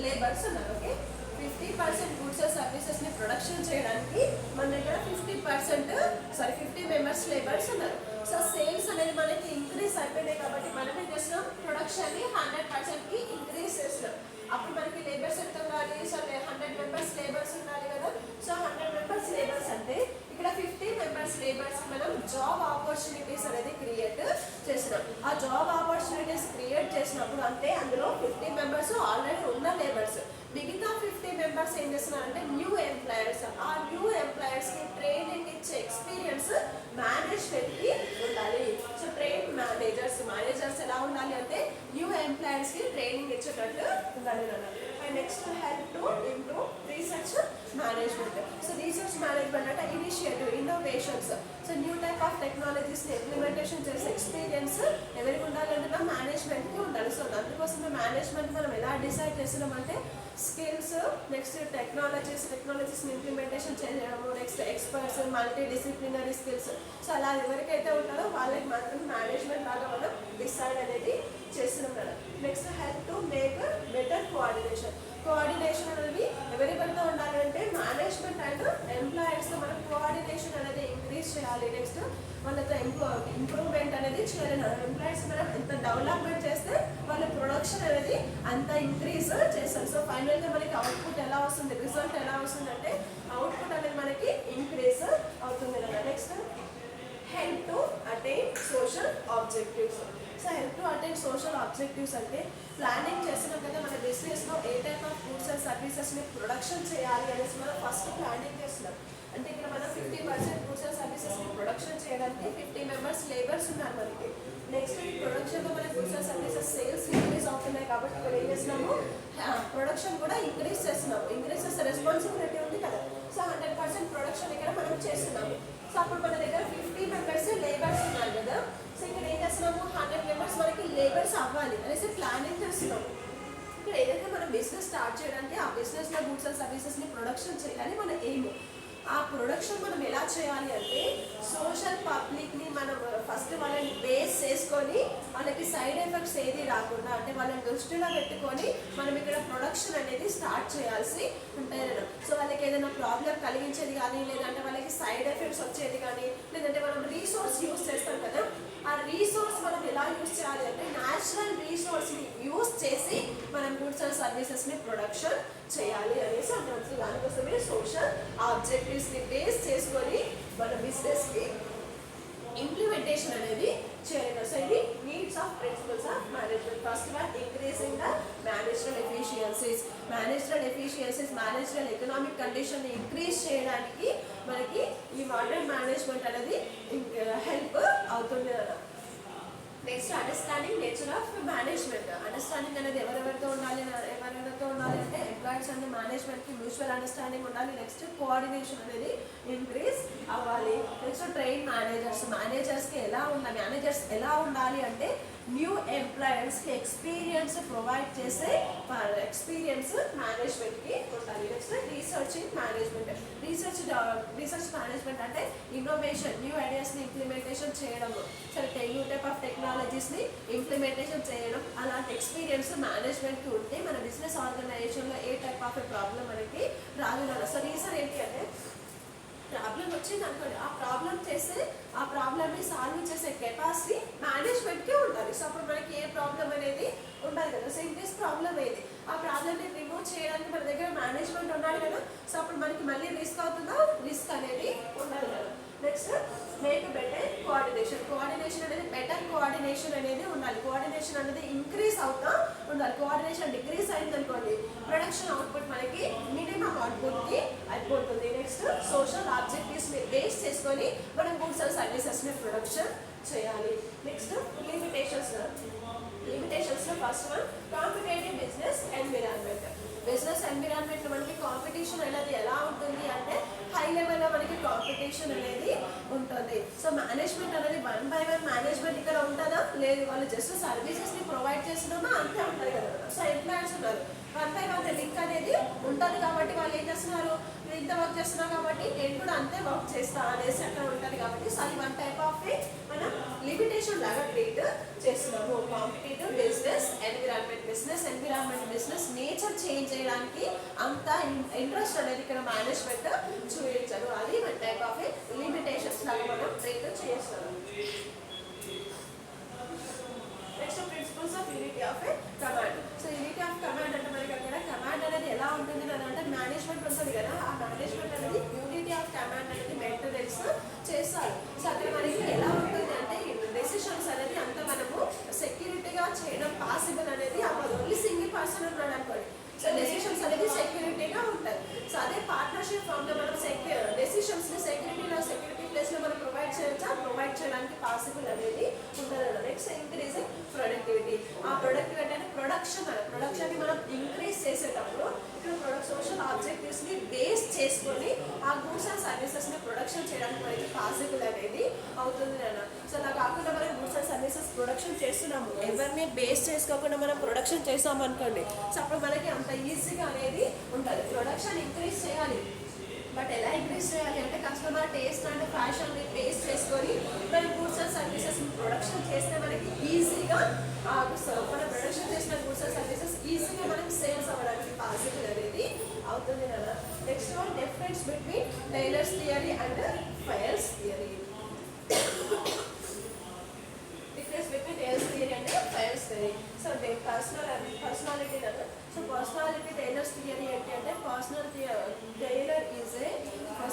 లేబర్స్ ఉన్నారు. ఓకే, 50% గూడ్స్ అండ్ సర్వీసెస్ని ప్రొడక్షన్ చేయడానికి మన దగ్గర 50 మెంబర్స్ లేబర్స్ ఉన్నారు. సో సేల్స్ అనేది మనకి ఇంక్రీజ్ అయిపోయినాయి కాబట్టి మనం ఏం చేస్తున్నాం, ప్రొడక్షన్ని 100%కి ఇంక్రీజ్ చేస్తున్నాం. అప్పుడు మనకి లేబర్స్ ఎంత ఉండాలి, సో 100 మెంబర్స్ లేబర్స్ ఉండాలి కదా. సో 100 మెంబర్స్ లేబర్స్ అంటే ఇక్కడ 50 మెంబర్స్ లేబర్స్ మనం జాబ్ ఆపర్చునిటీస్ అనేది క్రియేట్ చేసినాం. ఆ జాబ్ ఆపర్చునిటీస్ క్రియేట్ చేసినప్పుడు అంటే అందులో 50 మెంబర్స్ ఆల్రెడీ ఉన్న లేబర్స్, మిగతా 50 మెంబర్స్ ఏం చేస్తున్నారంటే న్యూ ఎంప్లాయర్స్. ఆ న్యూ ఎంప్లాయర్స్కి ట్రైనింగ్ ఇచ్చే ఎక్స్పీరియన్స్ మేనేజ్మెంట్కి ఉండాలి. సో ట్రైన్ మేనేజర్స్ ఎలా ఉండాలి అంటే న్యూ ఎంప్లాయర్స్కి ట్రైనింగ్ ఇచ్చేటట్టు ఉండాలి. And next help to improve research management. So research management అంటే initiative, innovations, so new type of టెక్నాలజీస్ని ఇంప్లిమెంటేషన్ చేసే ఎక్స్పీరియన్స్ ఎవరికి ఉండాలంటే మేనేజ్మెంట్కి ఉండాలి. సో అందుకోసమే మేనేజ్మెంట్ మనం ఎలా డిసైడ్ చేస్తున్నామంటే స్కిల్స్, నెక్స్ట్ టెక్నాలజీస్ని ఇంప్లిమెంటేషన్ చేయడము, next experts, multi disciplinary skills. So అలా ఎవరికైతే ఉంటారో వాళ్ళకి మాత్రం మేనేజ్మెంట్ లాగా మనం డిసైడ్ అనేది చేస్తున్నాం కదా. Next help to make better coordination అనేది ఎవరితో ఉండాలి అంటే మేనేజ్మెంట్ అండ్ ఎంప్లాయర్స్తో మనం కోఆర్డినేషన్ అనేది ఇంక్రీజ్ చేయాలి. నెక్స్ట్ వాళ్ళతో ఇంప్రూవ్మెంట్ అనేది చేయాలి. ఎంప్లాయర్స్ మనం ఎంత డెవలప్మెంట్ చేస్తే వాళ్ళ ప్రొడక్షన్ అనేది అంత ఇంక్రీజ్ చేస్తారు. సో ఫైనల్గా మనకి అవుట్పుట్ ఎలా వస్తుంది, రిజల్ట్ ఎలా వస్తుంది అంటే అవుట్పుట్ అనేది మనకి ఇంక్రీజ్ అవుతుంది కదా. Next help to attain social objectives. So help to attain social objectives అంటే ప్లానింగ్ చేస్తున్నాం కదా, మన బిజినెస్లో a type of goods and సర్వీసెస్ని ప్రొడక్షన్ చేయాలి అనేసి మనం ఫస్ట్ ప్లానింగ్ చేస్తున్నాం. అంటే ఇక్కడ మనం 50% గూడ్స్ అండ్ సర్వీసెస్ని ప్రొడక్షన్ చేయడానికి 50 మెంబర్స్ లేబర్స్ ఉన్నారు మనకి. నెక్స్ట్ ఈ ప్రొడక్షన్లో మన goods and services sales increase అవుతున్నాయి కాబట్టి ఇక్కడ ఏం చేస్తున్నాము, ప్రొడక్షన్ కూడా ఇంక్రీజ్ చేస్తున్నాము. ఇంక్రీజ్ చేస్తే రెస్పాన్సిబిలిటీ ఉంది కదా. సో 100% ప్రొడక్షన్ ఇక్కడ మనం చేస్తున్నాము. సో అప్పుడు మన దగ్గర 50 మెంబర్స్ లేబర్స్ ఉన్నారు కదా. సో ఇక్కడ ఏం చేస్తున్నాము, 100 మెంబర్స్ మనకి లేబర్స్ అవ్వాలి అనేసి ప్లానింగ్ చేస్తున్నాము. ఇక్కడ ఏదైతే మనం బిజినెస్ స్టార్ట్ చేయడానికి ఆ బిజినెస్లో గూడ్స్ అండ్ సర్వీసెస్ని ప్రొడక్షన్ చేయాలి మన ఎయిమ్. ఆ ప్రొడక్షన్ మనం ఎలా చేయాలి అంటే సోషల్ పబ్లిక్ని మనం ఫస్ట్ వాళ్ళని బేస్ చేసుకొని వాళ్ళకి సైడ్ ఎఫెక్ట్స్ ఏది రాకుండా అంటే వాళ్ళని దృష్టిలో పెట్టుకొని మనం ఇక్కడ ప్రొడక్షన్ అనేది స్టార్ట్ చేయాల్సి ఉంటాయి. సో వాళ్ళకి ఏదైనా ప్రాబ్లం కలిగించేది కానీ, లేదంటే వాళ్ళకి సైడ్ ఎఫెక్ట్స్ వచ్చేది కానీ, లేదంటే మనం రీసోర్స్ యూజ్ చేస్తాం కదా, ఆ రీసోర్స్ మనం ఎలా యూజ్ చేయాలి అంటే న్యాచురల్ రీసోర్స్ని యూజ్ చేసి మనం గూడ్స్ అండ్ సర్వీసెస్ని ప్రొడక్షన్ చేయాలి అనేసి అంటారు. సో దానికోసమే సోషల్ ఆబ్జెక్టివ్స్ని బేస్ చేసుకొని మన బిజినెస్కి ఇంప్లిమెంటేషన్ అనేది చేయాలి. సో ఇది needs of principles of management. First one increasing the managerial efficiencies. Managerial economic కండిషన్ని ఇంక్రీజ్ చేయడానికి మనకి ఈ మోడర్న్ మేనేజ్మెంట్ అనేది హెల్ప్ అవుతుంది కదా. Next understanding nature of management. Understanding అనేది ఎవరెవరితో ఉండాలి అంటే ఎంప్లాయీస్ అండ్ మేనేజ్మెంట్కి మ్యూచువల్ అండర్స్టాండింగ్ ఉండాలి. నెక్స్ట్ కోఆర్డినేషన్ అనేది ఇంక్రీజ్ అవ్వాలి. నెక్స్ట్ ట్రైన్ మేనేజర్స్కి మేనేజర్స్ ఎలా ఉండాలి అంటే న్యూ ఎంప్లాయర్స్కి ఎక్స్పీరియన్స్ ప్రొవైడ్ చేసే ఎక్స్పీరియన్స్ మేనేజ్మెంట్కి ఉండాలి. Next researching management. Research management అంటే ఇన్నోవేషన్, న్యూ ఐడియాస్ని ఇంప్లిమెంటేషన్ చేయడం, సరే న్యూ టైప్ ఆఫ్ టెక్నాలజీస్ని ఇంప్లిమెంటేషన్ చేయడం, అలాంటి ఎక్స్పీరియన్స్ మేనేజ్మెంట్కి ఉంటే మన బిజినెస్ ఆర్గనైజేషన్లో ఏ టైప్ ఆఫ్ ప్రాబ్లం మనకి రాదు. సో రీజన్ ఏంటి అంటే ప్రాబ్లం వచ్చింది అనుకోండి, ఆ ప్రాబ్లమ్ని సాల్వ్ చేసే కెపాసిటీ మేనేజ్మెంట్కే ఉండాలి. సో అప్పుడు మనకి ఏ ప్రాబ్లం అనేది ఉండాలి కదా. సో ఇన్ కేస్ ప్రాబ్లం ఏది, ఆ ప్రాబ్లమ్ని రిమూవ్ చేయడానికి మన దగ్గర మేనేజ్మెంట్ ఉండాలి కదా. సో అప్పుడు మనకి మళ్ళీ రిస్క్ అవుతుందా, రిస్క్ అనేది ఉండాలి కదా. నెక్స్ట్ మేక్ బెటర్ కోఆర్డినేషన్ అనేది బెటర్ కోఆర్డినేషన్ అనేది ఉండాలి. కోఆర్డినేషన్ అనేది ఇంక్రీజ్ అవుతా ఉండాలి. కోఆర్డినేషన్ డిక్రీజ్ అయింది అనుకోండి, ప్రొడక్షన్ అవుట్పుట్ మనకి మినిమం అవుట్పుట్కి అయిపోతుంది. నెక్స్ట్ సోషల్ ఆబ్జెక్టివ్స్ని బేస్ చేసుకొని మనం గూడ్స్ అండ్ సర్వీసెస్ని ప్రొడక్షన్ చేయాలి. నెక్స్ట్ లిమిటేషన్స్లో first one competitive business environment. Business ఎన్విరాన్మెంట్లో మనకి కాంపిటీషన్ అనేది ఎలా ఉంటుంది అంటే హై లెవెల్లో మనకి కాంపిటీషన్ అనేది ఉంటుంది. సో మేనేజ్మెంట్ అనేది 1 by 1 మేనేజ్మెంట్ ఇక్కడ ఉంటుందా, లేదు వాళ్ళు జస్ట్ సర్వీసెస్ని ప్రొవైడ్ చేస్తున్నామా అంతే ఉంటుంది కదా. సో ఎంప్లాయర్స్ ఉన్నారు, 1 by 1 లింక్ అనేది ఉంటుంది కాబట్టి వాళ్ళు ఏం చేస్తున్నారు, ఇంత వర్క్ చేస్తున్నారు కాబట్టి నేను కూడా అంతే వర్క్ చేస్తా అనేసి అక్కడ ఉంటుంది కాబట్టి సో అది 1 type ఆఫ్ మనం లిమిటేషన్ లాగా ట్రీట్ చేస్తున్నాము. Competitive business environment business nature change చేయడానికి అంత ఇంట్రెస్ట్ అనేది ఇక్కడ మేనేజ్మెంట్ చూపించారు. అది 1 type ఆఫ్ లిమిటేషన్స్ లాగా మనం ట్రీట్ చేస్తున్నాము. Next principles of unity of command. So unity of command అంటే మనకి అక్కడ కమాండ్ అనేది ఎలా ఉంటుంది అని అంటే మేనేజ్మెంట్ ఉంటుంది కదా, ఆ మేనేజ్మెంట్ అనేది యూనిటీ ఆఫ్ కమాండ్ అనేది మెయింటెనెన్స్ చేస్తారు. సో అక్కడ మనకి ఎలా ఉంటుంది అంటే డెసిషన్స్ అనేది అంత మనము సెక్యూరిటీగా చేయడం పాసిబుల్ అనేది అవ్వదు. ఓన్లీ సింగిల్ పర్సన్ ఉన్నాడు అనుకోండి, సో డెసిషన్స్ అనేది సెక్యూరిటీగా ఉంటుంది. సో అదే పార్ట్నర్షిప్ ఫామ్లో మనం డెసిషన్స్ని సెక్యూరిటీ ప్లేస్లో మనం ప్రొవైడ్ చేయడానికి పాసిబుల్ అనేది ఉండదు. Next increasing productivity. ఆ ప్రొడక్టివిటీ అంటే ప్రొడక్షన్ని మనం ఇంక్రీజ్ చేసేటప్పుడు ఇక్కడ సోషల్ ఆబ్జెక్టివ్స్ని బేస్ చేసుకొని ఆ గూడ్స్ అండ్ సర్వీసెస్ని ప్రొడక్షన్ చేయడానికి మనకి పాసిబుల్ అనేది అవుతుంది అన్న. సో అలా కాకుండా మనం గూడ్స్ అండ్ సర్వీసెస్ ప్రొడక్షన్ చేస్తున్నాము, ఎవరిని బేస్ చేసుకోకుండా మనం ప్రొడక్షన్ చేసాము అనుకోండి, సో అప్పుడు మనకి అంత ఈజీగా అనేది ఉంటుంది. ప్రొడక్షన్ ఇంక్రీజ్ చేయాలి, బట్ ఎలా ఇంక్రీజ్ చేయాలి అంటే కస్టమర్ టేస్ట్ అండ్ ఫ్యాషన్ని బేస్ చేసుకొని మనం గూడ్స్ అండ్ సర్వీసెస్ ప్రొడక్షన్ చేస్తే మనకి ఈజీగా మనం ప్రొడక్షన్ చేసిన గూడ్స్ అండ్ సర్వీసెస్ ఈజీగా మనకి సేల్స్ అవ్వడానికి పాసిబుల్ అనేది అవుతుంది కదా. Next one difference between Taylor's theory and Fayol's theory. Difference between Taylor's theory and Fayol's theory. So personality కదా. సో పర్సనాలిటీ టైలర్స్ థియరీ ఏంటి అంటే Taylor is a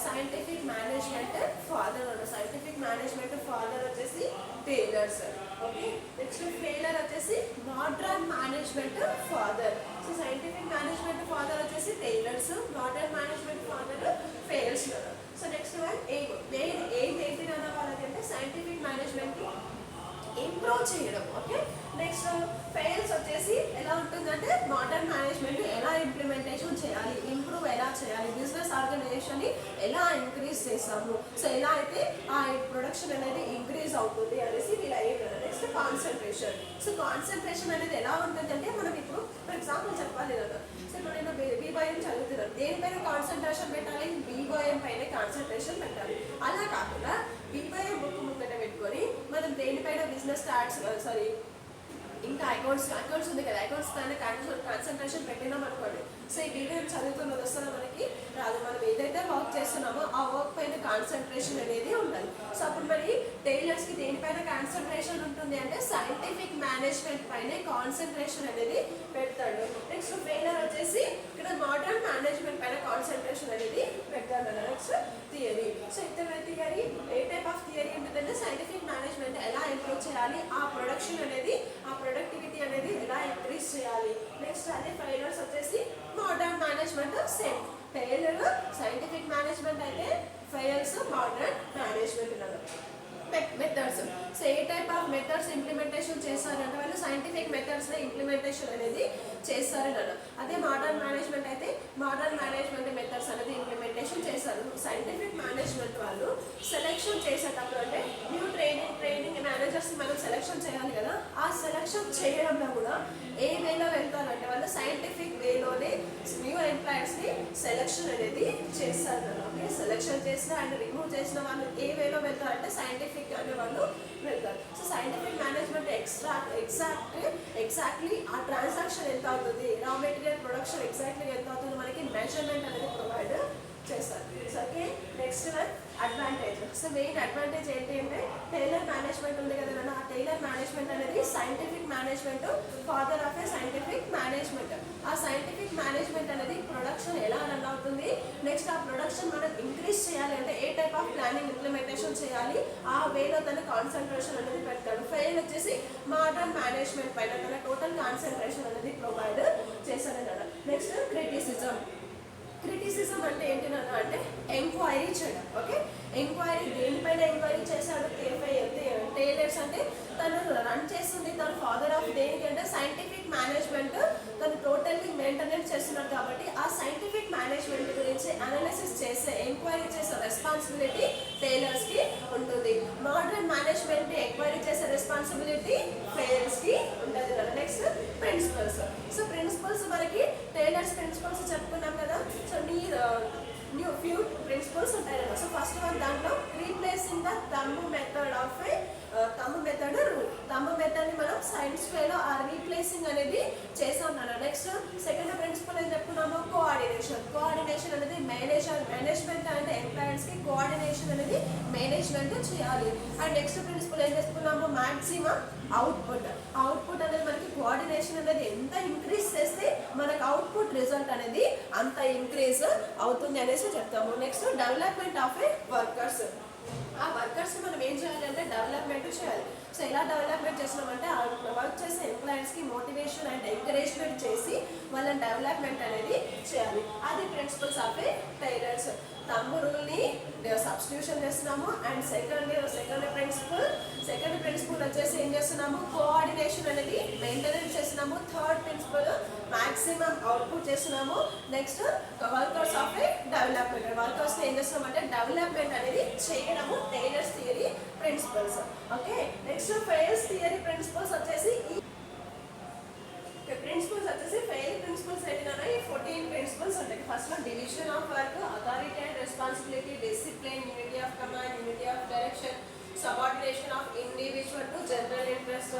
scientific management father. Scientific management father వచ్చేసి Taylor's. Okay, next Fayol వచ్చేసి modern management father. So scientific management father వచ్చేసి Taylor's, modern management father Fayol's. So next one aim ఏంటి అన్న వాళ్ళకి అంటే scientific management improve చేయడం. Okay, next fails వచ్చేసి ఎలా ఉంటుందంటే మోడర్న్ మేనేజ్మెంట్ ఎలా ఇంప్లిమెంటేషన్ చేయాలి, ఇంప్రూవ్ ఎలా చేయాలి, బిజినెస్ ఆర్గనైజేషన్ని ఎలా ఇంక్రీజ్ చేస్తాము, సో ఎలా అయితే ఆ ప్రొడక్షన్ అనేది ఇంక్రీజ్ అవుతుంది అనేసి వీళ్ళు అయ్యారు. Next concentration. సో కాన్సన్ట్రేషన్ అనేది ఎలా ఉంటుందంటే మనం ఇప్పుడు ఫర్ ఎగ్జాంపుల్ చెప్పాలి కదా, సో ఇప్పుడు నేను బీబోయం చదువుతున్నాను, దేనిపైన కాన్సన్ట్రేషన్ పెట్టాలి, బీబోయం పైన కాన్సన్ట్రేషన్ పెట్టాలి. అలా కాకుండా బీబోయం బుక్ ముంగట పెట్టుకొని మనం దేనిపైన బిజినెస్ ఇంకా అకౌంట్స్ ఉంది కదా, అకౌంట్స్ పైన కాన్సన్ట్రేషన్ పెట్టినాం అనుకోండి, సో ఈ వీడియో చదువుతున్నది వస్తుందో మనకి రాదు. మనం ఏదైతే వర్క్ చేస్తున్నామో ఆ వర్క్ పైన కాన్సన్ట్రేషన్ అనేది ఉండాలి. సో అప్పుడు మరి టైలర్స్కి దేనిపైన కాన్సన్ట్రేషన్ ఉంటుంది అంటే సైంటిఫిక్ మేనేజ్మెంట్ పైన కాన్సన్ట్రేషన్ అనేది పెడతాడు. నెక్స్ట్ ఫెయిలర్ వచ్చేసి ఇక్కడ మోడర్న్ మేనేజ్మెంట్ పైన కాన్సన్ట్రేషన్ అనేది పెడతాడు. Next theory. So theory A type of theory ఉంటుందంటే సైంటిఫిక్ మేనేజ్మెంట్ ఎలా ఇంప్రూవ్ చేయాలి, ఆ ప్రొడక్షన్ అనేది ఆ ప్రొడక్టివిటీ అనేది ఎలా ఇంక్రీజ్ చేయాలి. నెక్స్ట్ అదే ఫెయిలర్స్ వచ్చేసి modern management. Same Taylor scientific management అయితే Fayol's modern management. Methods. So a type of methods implementation చేస్తారంటే వాళ్ళు సైంటిఫిక్ మెథడ్స్ని ఇంప్లిమెంటేషన్ అనేది చేస్తారన్నారు. అదే మోడర్న్ మేనేజ్మెంట్ అయితే మోడర్న్ మేనేజ్మెంట్ మెథడ్స్ అనేది ఇంప్లిమెంటేషన్ చేస్తారు. సైంటిఫిక్ మేనేజ్మెంట్ వాళ్ళు సెలెక్షన్ చేసేటప్పుడు అంటే న్యూ ట్రైనింగ్ మేనేజర్స్ మనం సెలెక్షన్ చేయాలి కదా, ఆ ప్రొడక్షన్ చేయడంలో కూడా ఏ వేలో వెళ్తారంటే వాళ్ళు సైంటిఫిక్ వేలోనే న్యూ ఎంప్లాయర్స్ని సెలెక్షన్ అనేది చేస్తారు కదా. ఓకే, సెలెక్షన్ చేసిన అండ్ రిమూవ్ చేసిన వాళ్ళు ఏ వేలో వెళ్తారంటే సైంటిఫిక్ అనే వాళ్ళు వెళ్తారు. సో సైంటిఫిక్ మేనేజ్మెంట్ ఎగ్జాక్ట్లీ ఆ ట్రాన్సాక్షన్ ఎంత అవుతుంది, రా మెటీరియల్ ప్రొడక్షన్ ఎగ్జాక్ట్లీ ఎంత అవుతుంది మనకి మెజర్మెంట్ అనేది ప్రొవైడ్ చేస్తారు. So okay, next one advantage. So main advantage ఏంటి అంటే టైలర్ మేనేజ్మెంట్ ఉంది కదా, ఆ టైలర్ మేనేజ్మెంట్ అనేది scientific management, father of A scientific management. ఆ సైంటిఫిక్ మేనేజ్మెంట్ అనేది ప్రొడక్షన్ ఎలా రన్ అవుతుంది, నెక్స్ట్ ఆ ప్రొడక్షన్ మనం ఇంక్రీజ్ చేయాలి అంటే ఏ టైప్ ఆఫ్ ప్లానింగ్ ఇంప్లిమెంటేషన్ చేయాలి, ఆ వేలో తన కాన్సన్ట్రేషన్ అనేది పెడతాడు. ఫెయిల్ వచ్చేసి మోడర్న్ మేనేజ్మెంట్ పైన తన టోటల్ కాన్సన్ట్రేషన్ అనేది ప్రొవైడ్ చేశాడు కదా. నెక్స్ట్ క్రిటిసిజం అంటే ఏంటన్నా అంటే ఎంక్వైరీ చేయడం. ఓకే, ఎంక్వైరీ దేనిపైన ఎంక్వైరీ చేశాడు, టైలర్స్ అంటే తను రన్ చేస్తుంది, తను ఫాదర్ ఆఫ్ దేనికంటే సైంటిఫిక్ మేనేజ్మెంట్ తను టోటల్లీ మెయింటెనెన్స్ చేస్తున్నాడు కాబట్టి ఆ సైంటిఫిక్ మేనేజ్మెంట్ గురించి అనాలిసిస్ చేసే ఎంక్వైరీ చేసే రెస్పాన్సిబిలిటీ టైలర్స్కి ఉంటుంది. మోడర్న్ మేనేజ్మెంట్ ఎంక్వైరీ చేసే రెస్పాన్సిబిలిటీ టైలర్స్కి ఉంటుంది కదా. Next principles. సో ప్రిన్సిపల్స్ మనకి టైలర్స్ ప్రిన్సిపల్స్ చెప్పుకున్నాం కదా. సో న్యూ ఫ్యూ ప్రిన్సిపల్స్ ఉంటాయి కదా. సో ఫస్ట్ వన్ దాంట్లో replacing the thumb method of a thumb method rule. Thumb మెథడ్ని మనం సైన్స్ వేలో ఆ రీప్లేసింగ్ అనేది చేసాం కదా. నెక్స్ట్ సెకండ్ ప్రిన్సిపల్ ఏం చెప్పుకున్నాము, కోఆర్డినేషన్ అనేది మేనేజ్మెంట్ అంటే ఎంప్లాయర్స్కి కోఆర్డినేషన్ అనేది మేనేజ్మెంట్ చేయాలి. అండ్ నెక్స్ట్ ప్రిన్సిపల్ ఏం చెప్పుకున్నాము, మ్యాక్సిమం అవుట్పుట్ అనేది మనకి కోఆర్డినేషన్ అనేది ఎంత ఇంక్రీజ్ చేస్తే మనకు అవుట్పుట్ రిజల్ట్ అనేది అంత ఇంక్రీజ్ అవుతుంది అనేసి చెప్తాము. Next development of A workers. ఆ వర్కర్స్ మనం ఏం చేయాలంటే డెవలప్మెంట్ చేయాలి. సో ఎలా డెవలప్మెంట్ చేస్తున్నామంటే వర్క్ చేసే ఎంప్లాయీస్కి మోటివేషన్ అండ్ ఎంకరేజ్మెంట్ చేసి వాళ్ళని డెవలప్మెంట్ అనేది చేయాలి. అది principles of a Taylor's. Thumb రూల్ని సబ్స్టిట్యూషన్ చేస్తున్నాము. అండ్ సెకండ్ ప్రిన్సిపల్ వచ్చేసి ఏం చేస్తున్నాము, కోఆర్డినేషన్ అనేది మెయింటెనెన్స్ చేస్తున్నాము. థర్డ్ ప్రిన్సిపల్ మ్యాక్సిమం అవుట్పుట్ చేస్తున్నాము. Next workers of a development. వర్కర్స్ని ఏం చేస్తున్నాం అంటే డెవలప్మెంట్ అనేది చేయడము Taylor's theory principles. Okay, next Fayol's theory principles వచ్చేసి ఫెయిల్ ప్రిన్సిపల్స్ ఏంటంటే ఈ 14 ప్రిన్సిపల్స్ ఉంటాయి. First one division of work, authority and responsibility, discipline, unity of command, unity of direction, subordination of individual to general interest,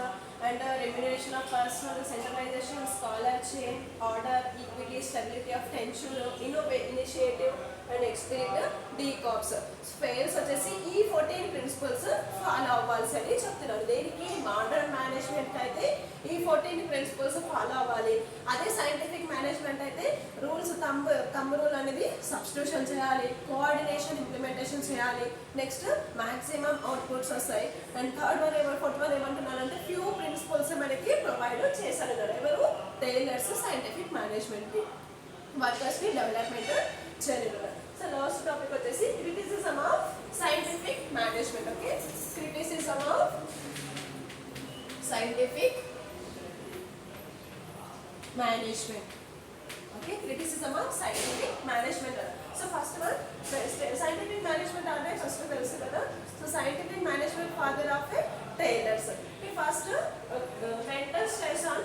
and remuneration of personnel, centralization, scholar chain, order, equity, stability of tension, initiative and spirit, decops. Fails వచ్చేసి ఈ 14 principles follow అవ్వాల్సి అని చెప్తున్నారు. దేనికి, modern management అయితే ఈ 14 principles follow అవ్వాలి. అదే సైంటిఫిక్ మేనేజ్మెంట్ అయితే రూల్స్ థంబ్ రూల్ అనేది సబ్స్టిట్యూషన్ చేయాలి, కోఆర్డినేషన్ ఇంప్లిమెంటేషన్ చేయాలి. నెక్స్ట్ మ్యాక్సిమం అవుట్పుట్స్ వస్తాయి. అండ్ ఫోర్త్ వన్ ఏమంటున్నారంటే ఫ్యూ ప్రిన్సిపల్స్ మనకి ప్రొవైడ్ చేశారు కదా. ఎవరు, టైలర్స్ సైంటిఫిక్ మేనేజ్మెంట్కి వర్కర్స్కి డెవలప్మెంట్ చేయలేదు. సో లాస్ట్ టాపిక్ వచ్చేసి criticism of scientific management. Okay, criticism of scientific management. Okay, criticism of scientific management. So first one scientific management అంటే first తెలుసు కదా. So scientific management father of a tailors. First mental stress on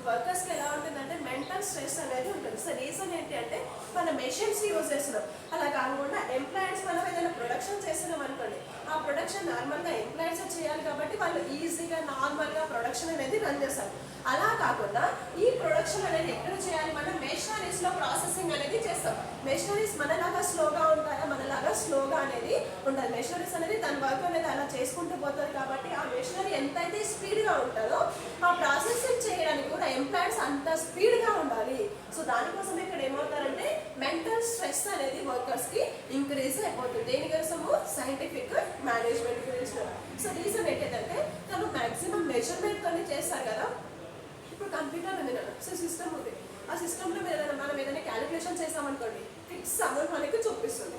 వర్కర్స్కి ఎలా ఉంటుందంటే mental stress అనేది ఉంటుంది. So reason ఏంటి అంటే మన మెషిన్స్ యూజ్ చేస్తున్నాం. అలా కాకుండా ఎంప్లాయర్స్ మనం ఏదైనా ప్రొడక్షన్ చేస్తున్నాం అనుకోండి, ఆ ప్రొడక్షన్ నార్మల్గా ఎంప్లాయర్స్ చేయాలి కాబట్టి వాళ్ళు ఈజీగా నార్మల్గా ప్రొడక్షన్ అనేది రన్ చేస్తారు. అలా కాకుండా ఈ ప్రొడక్షన్ అనేది ఎక్కడ చేయాలి, మనం మెషినరీస్లో ప్రాసెసింగ్ అనేది చేస్తాం. మెషినరీస్ మనలాగా స్లోగా ఉంటాయా, మనలాగా స్లోగా అనేది ఉండదు. మెషినరీస్ అనేది దాని వర్క్ అనేది అలా చేసుకుంటూ పోతుంది కాబట్టి ఆ మెషినరీ ఎంతైతే స్పీడ్గా ఉంటుందో ఆ ప్రాసెసింగ్ చేయడానికి కూడా ఎంప్లాయర్స్ అంత స్పీడ్గా ఉండాలి. సో దానికోసం ఇక్కడ ఏమవుతారంటే మెంటల్ స్ట్రెస్ అనేది వర్కర్స్కి ఇంక్రీజ్ అయిపోతుంది. దేనికోసము, సైంటిఫిక్ మేనేజ్మెంట్ గురించి. సో రీజన్ ఏంటంటే తను మ్యాక్సిమం మెజర్మెంట్తో చేస్తారు కదా. ఇప్పుడు కంప్యూటర్ ఉంది కదా, సో సిస్టమ్ ఉంది. ఆ సిస్టంలో మనం ఏదైనా క్యాలిక్యులేషన్ చేసామనుకోండి ఫిక్స్ అమౌంట్ మనకి చూపిస్తుంది.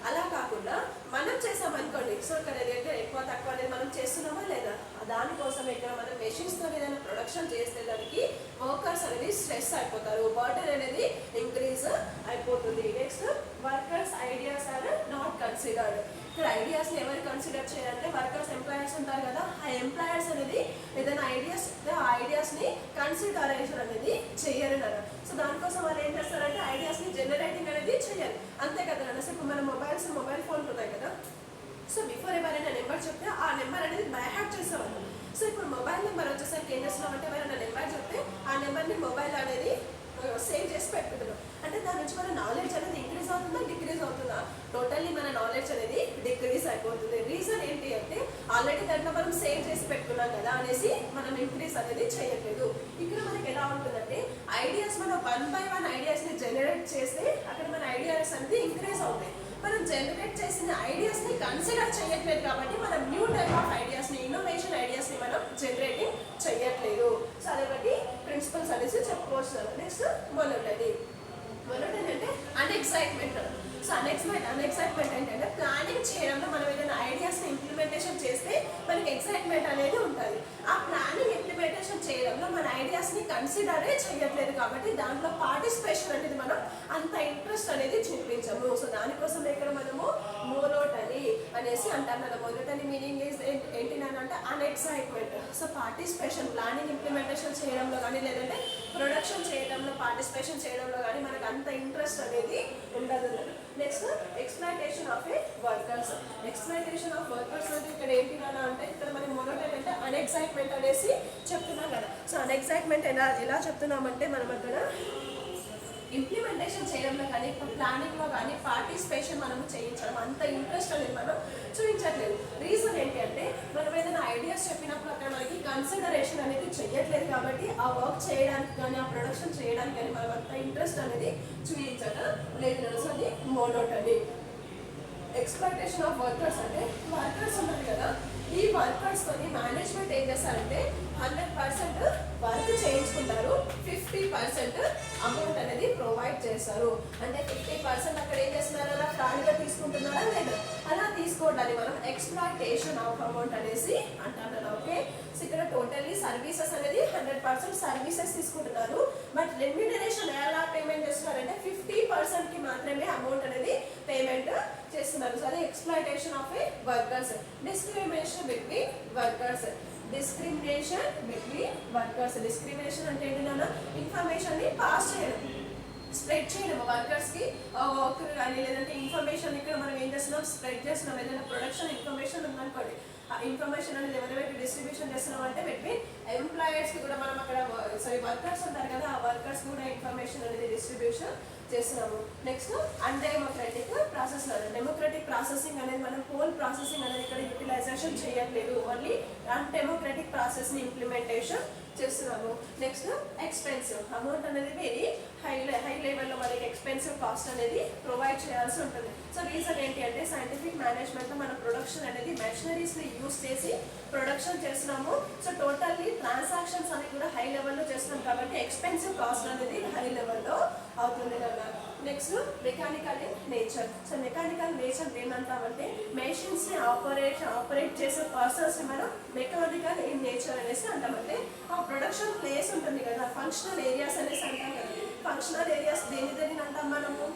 అలా కాకుండా మనం చేసామనుకోండి, సో ఇక్కడ ఏదైతే ఎక్కువ తక్కువ అనేది మనం చేస్తున్నామా లేదా, దానికోసం ఇక్కడ మనం మెషిన్స్తో ఏదైనా ప్రొడక్షన్ చేస్తే దానికి వర్కర్స్ అనేది స్ట్రెస్ అయిపోతారు, బర్డెన్ అనేది ఇంక్రీజ్ అయిపోతుంది. Next workers ideas are not considered. ఇక్కడ ఐడియాస్ని ఎవరు కన్సిడర్ చేయాలంటే వర్కర్స్ ఎంప్లాయర్స్ ఉంటారు కదా, ఆ ఎంప్లాయర్స్ అనేది ఏదైనా ఐడియాస్ ఆ ఐడియాస్ని కన్సిడరేషన్ అనేది చెయ్యరు కదా. సో దానికోసం వాళ్ళు ఏం చేస్తారంటే ఐడియాస్ని జనరేటింగ్ అనేది చేయాలి, అంతే కదా. సో ఇప్పుడు మన మొబైల్ ఫోన్స్ ఉన్నాయి కదా, సో బిఫోర్ ఎవరైనా నెంబర్ చెప్తే ఆ నెంబర్ అనేది బై హార్ట్ చేసేవాళ్ళు. సో ఇప్పుడు మొబైల్ నెంబర్ వచ్చేసరికి ఏం చేస్తున్నామంటే ఎవరైనా నెంబర్ చెప్తే ఆ నెంబర్ని మొబైల్ అనేది సేవ్ చేసి పెట్టుకుంటున్నాం. అంటే దాని నుంచి మన నాలెడ్జ్ అనేది ఇంక్రీజ్ అవుతుందా డిక్రీజ్ అవుతుందా? టోటల్లీ మన నాలెడ్జ్ అనేది డిక్రీజ్ అయిపోతుంది. రీజన్ ఏంటి అంటే ఆల్రెడీ దాంట్లో మనం సేవ్ చేసి పెట్టుకున్నాం కదా అనేసి మనం ఇంక్రీజ్ అనేది చేయట్లేదు. ఇక్కడ మనకి ఎలా ఉంటుందంటే ఐడియాస్ మనం 1 by 1 ఐడియాస్ని జనరేట్ చేస్తే అక్కడ మన ఐడియాస్ అనేది ఇంక్రీజ్ అవుతాయి. మనం జనరేట్ చేసిన ఐడియాస్ని కన్సిడర్ చేయట్లేదు కాబట్టి మనం న్యూ టైప్ ఆఫ్ ఐడియాస్ని ఇన్నోవేషన్ ఐడియాస్ని మనం జనరేటింగ్ చేయట్లేదు. సో అదే బట్టి ప్రిన్సిపల్స్ అనేసి చెప్పుకోవచ్చు. నెక్స్ట్ మొదటిది అంటే అన్ఎక్సైట్మెంట్. సో అన్ఎక్సైట్మెంట్ ఏంటంటే ప్లానింగ్ చేయడంలో మనం ఏదైనా ఐడియాస్ని ఇంప్లిమెంటేషన్ చేస్తే మనకి ఎక్సైట్మెంట్ అనేది ఉంటుంది. ఆ ప్లానింగ్ ఇంప్లిమెంటేషన్ చేయడంలో మన ఐడియాస్ని కన్సిడరే చేయట్లేదు కాబట్టి దాంట్లో పార్టిసిపేషన్ అనేది మనం అంత ఇంట్రెస్ట్ అనేది చూపించము. సో దానికోసం ఇక్కడ మనము మోనోటనీ అనేసి అంటాం కదా. మోనోటనీ మీనింగ్ ఏంటి అంటే అన్ఎక్సైట్మెంట్. సో పార్టిసిపేషన్ ప్లానింగ్ ఇంప్లిమెంటేషన్ చేయడంలో కానీ లేదంటే ప్రొడక్షన్ చేయడంలో పార్టిసిపేషన్ చేయడంలో కానీ మనకు అంత ఇంట్రెస్ట్ అనేది ఉండదు. Next exploitation of A workers. Exploitation of workers అంటే ఇక్కడ ఏంటి అంటే ఇక్కడ మనం మోనోటనీ అంటే అన్ఎక్సైట్మెంట్ అనేసి చెప్తున్నాం కదా. సో అన్ఎక్సైట్మెంట్ ఎలా చెప్తున్నామంటే మనం అక్కడ ఇంప్లిమెంటేషన్ చేయడంలో కానీ ప్లానింగ్లో కానీ పార్టిసిపేషన్ మనం చేయించడం అంత ఇంట్రెస్ట్ అనేది మనం చూపించట్లేదు. రీజన్ ఏంటి అంటే మనం ఏదైనా ఐడియాస్ చెప్పినప్పుడు అక్కడ మనకి కన్సిడరేషన్ అనేది చెయ్యట్లేదు కాబట్టి ఆ వర్క్ చేయడానికి కానీ ఆ ప్రొడక్షన్ చేయడానికి కానీ మనం అంత ఇంట్రెస్ట్ అనేది చూపించడం లేదు. సో అది మోనోటనీ. ఎక్స్‌ప్లాయిటేషన్ ఆఫ్ వర్కర్స్ అంటే వర్కర్స్ ఉన్నారు కదా, ఈ వర్కర్స్తో మేనేజ్మెంట్ ఏం చేస్తారంటే 100% వర్క్ చేయించుకుంటారు, 50% అమౌంట్ అనేది ప్రొవైడ్ చేస్తారు. అంటే 50% అక్కడ ఏం చేస్తున్నారు, అలా ఫ్రాడ్గా తీసుకుంటున్నారా లేదా? అలా తీసుకోవడాన్ని మనం ఎక్స్‌ప్లాయిటేషన్ ఆఫ్ అమౌంట్ అనేసి అంటారు కదా. ఓకే, సో ఇక్కడ టోటల్లీ సర్వీసెస్ అనేది 100% సర్వీసెస్ తీసుకుంటున్నారు. బట్ రెమ్యూనరేషన్ ఎలా పేమెంట్ చేస్తున్నారంటే 50%కి మాత్రమే అమౌంట్ అనేది పేమెంట్ చేస్తున్నారు. సో అదే exploitation of A workers. Discrimination between workers. Discrimination అంటే ఏంటన్నా ఇన్ఫర్మేషన్ని పాస్ చేయడం, స్ప్రెడ్ చేయడం వర్కర్స్కి వర్క్ కానీ లేదంటే ఇన్ఫర్మేషన్ ఇక్కడ మనం ఏం చేస్తున్నాం స్ప్రెడ్ చేస్తున్నాం. ఏదైనా ప్రొడక్షన్ ఇన్ఫర్మేషన్ ఉందనుకోండి, ఆ ఇన్ఫర్మేషన్ అనేది ఎవరైతే డిస్ట్రిబ్యూషన్ చేస్తున్నాం అంటే బిట్వీన్ ఎంప్లాయర్స్కి కూడా మనం అక్కడ వర్కర్స్ ఉంటారు కదా, ఆ వర్కర్స్ కూడా ఇన్ఫర్మేషన్ అనేది డిస్ట్రిబ్యూషన్ చేస్తున్నాము. Next undemocratic process. Democratic processing అనేది మనం పోల్ ప్రాసెసింగ్ అనేది ఇక్కడ యూటిలైజేషన్ చేయట్లేదు, ఓన్లీ అన్డెమోక్రటిక్ ప్రాసెస్ని ఇంప్లిమెంటేషన్ చేస్తున్నాము. నెక్స్ట్ ఎక్స్పెన్సివ్ అమౌంట్ అనేది వెరీ హై లెవెల్లో మనకి ఎక్స్పెన్సివ్ కాస్ట్ అనేది ప్రొవైడ్ చేయాల్సి ఉంటుంది. సో రీజన్ ఏంటి అంటే సైంటిఫిక్ మేనేజ్మెంట్లో మన ప్రొడక్షన్ అనేది మెషినరీస్ని యూస్ చేసి ప్రొడక్షన్ చేస్తున్నాము. సో టోటల్లీ ట్రాన్సాక్షన్స్ అనేవి కూడా హై లెవెల్లో చేస్తున్నాం కాబట్టి ఎక్స్పెన్సివ్ కాస్ట్ అనేది హై లెవెల్లో అవుతుంది కదా. Next mechanical in nature. So mechanical nature ఏమంటామంటే మెషిన్స్ని ఆపరేట్ చేసే పర్సన్స్ని మనం మెకానికల్ ఇన్ నేచర్ అనేసి అంటామంటే ఆ ప్రొడక్షన్ ప్లేస్ ఉంటుంది కదా, ఫంక్షనల్ ఏరియాస్ అనేసి అంటాం కదా. ఫంక్షనల్ ఏరియాస్ దేని అంటాం మనము?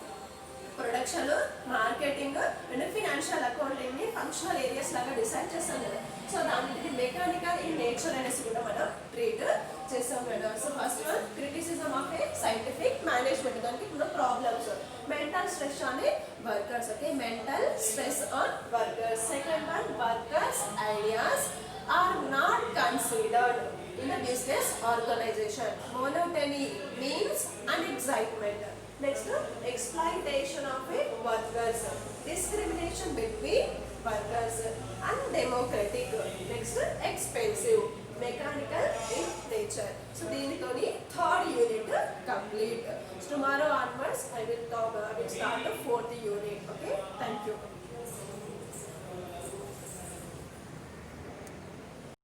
ప్రొడక్షన్, మార్కెటింగ్ అండ్ ఫినాన్షియల్ అకౌంటింగ్ని ఫంక్షనల్ ఏరియాస్ లాగా డిసైడ్ చేస్తాం కదా. సో దానికి మెకానికల్ ఇన్ నేచర్ అనేసి కూడా మనం ట్రీట్ చేస్తాం కదా. So first one criticism of A scientific management. దానికి ఇప్పుడు problems mental stress on a workers. Okay, mental stress on workers. Second one workers ideas are not considered in a business organization. Monotony means unexcitement. Next, exploitation of a workers. Discrimination between workers. Undemocratic. Next, expensive. Mechanical in nature. So దీనితోని third unit complete. So tomorrow onwards I will start the fourth unit. Okay, thank you.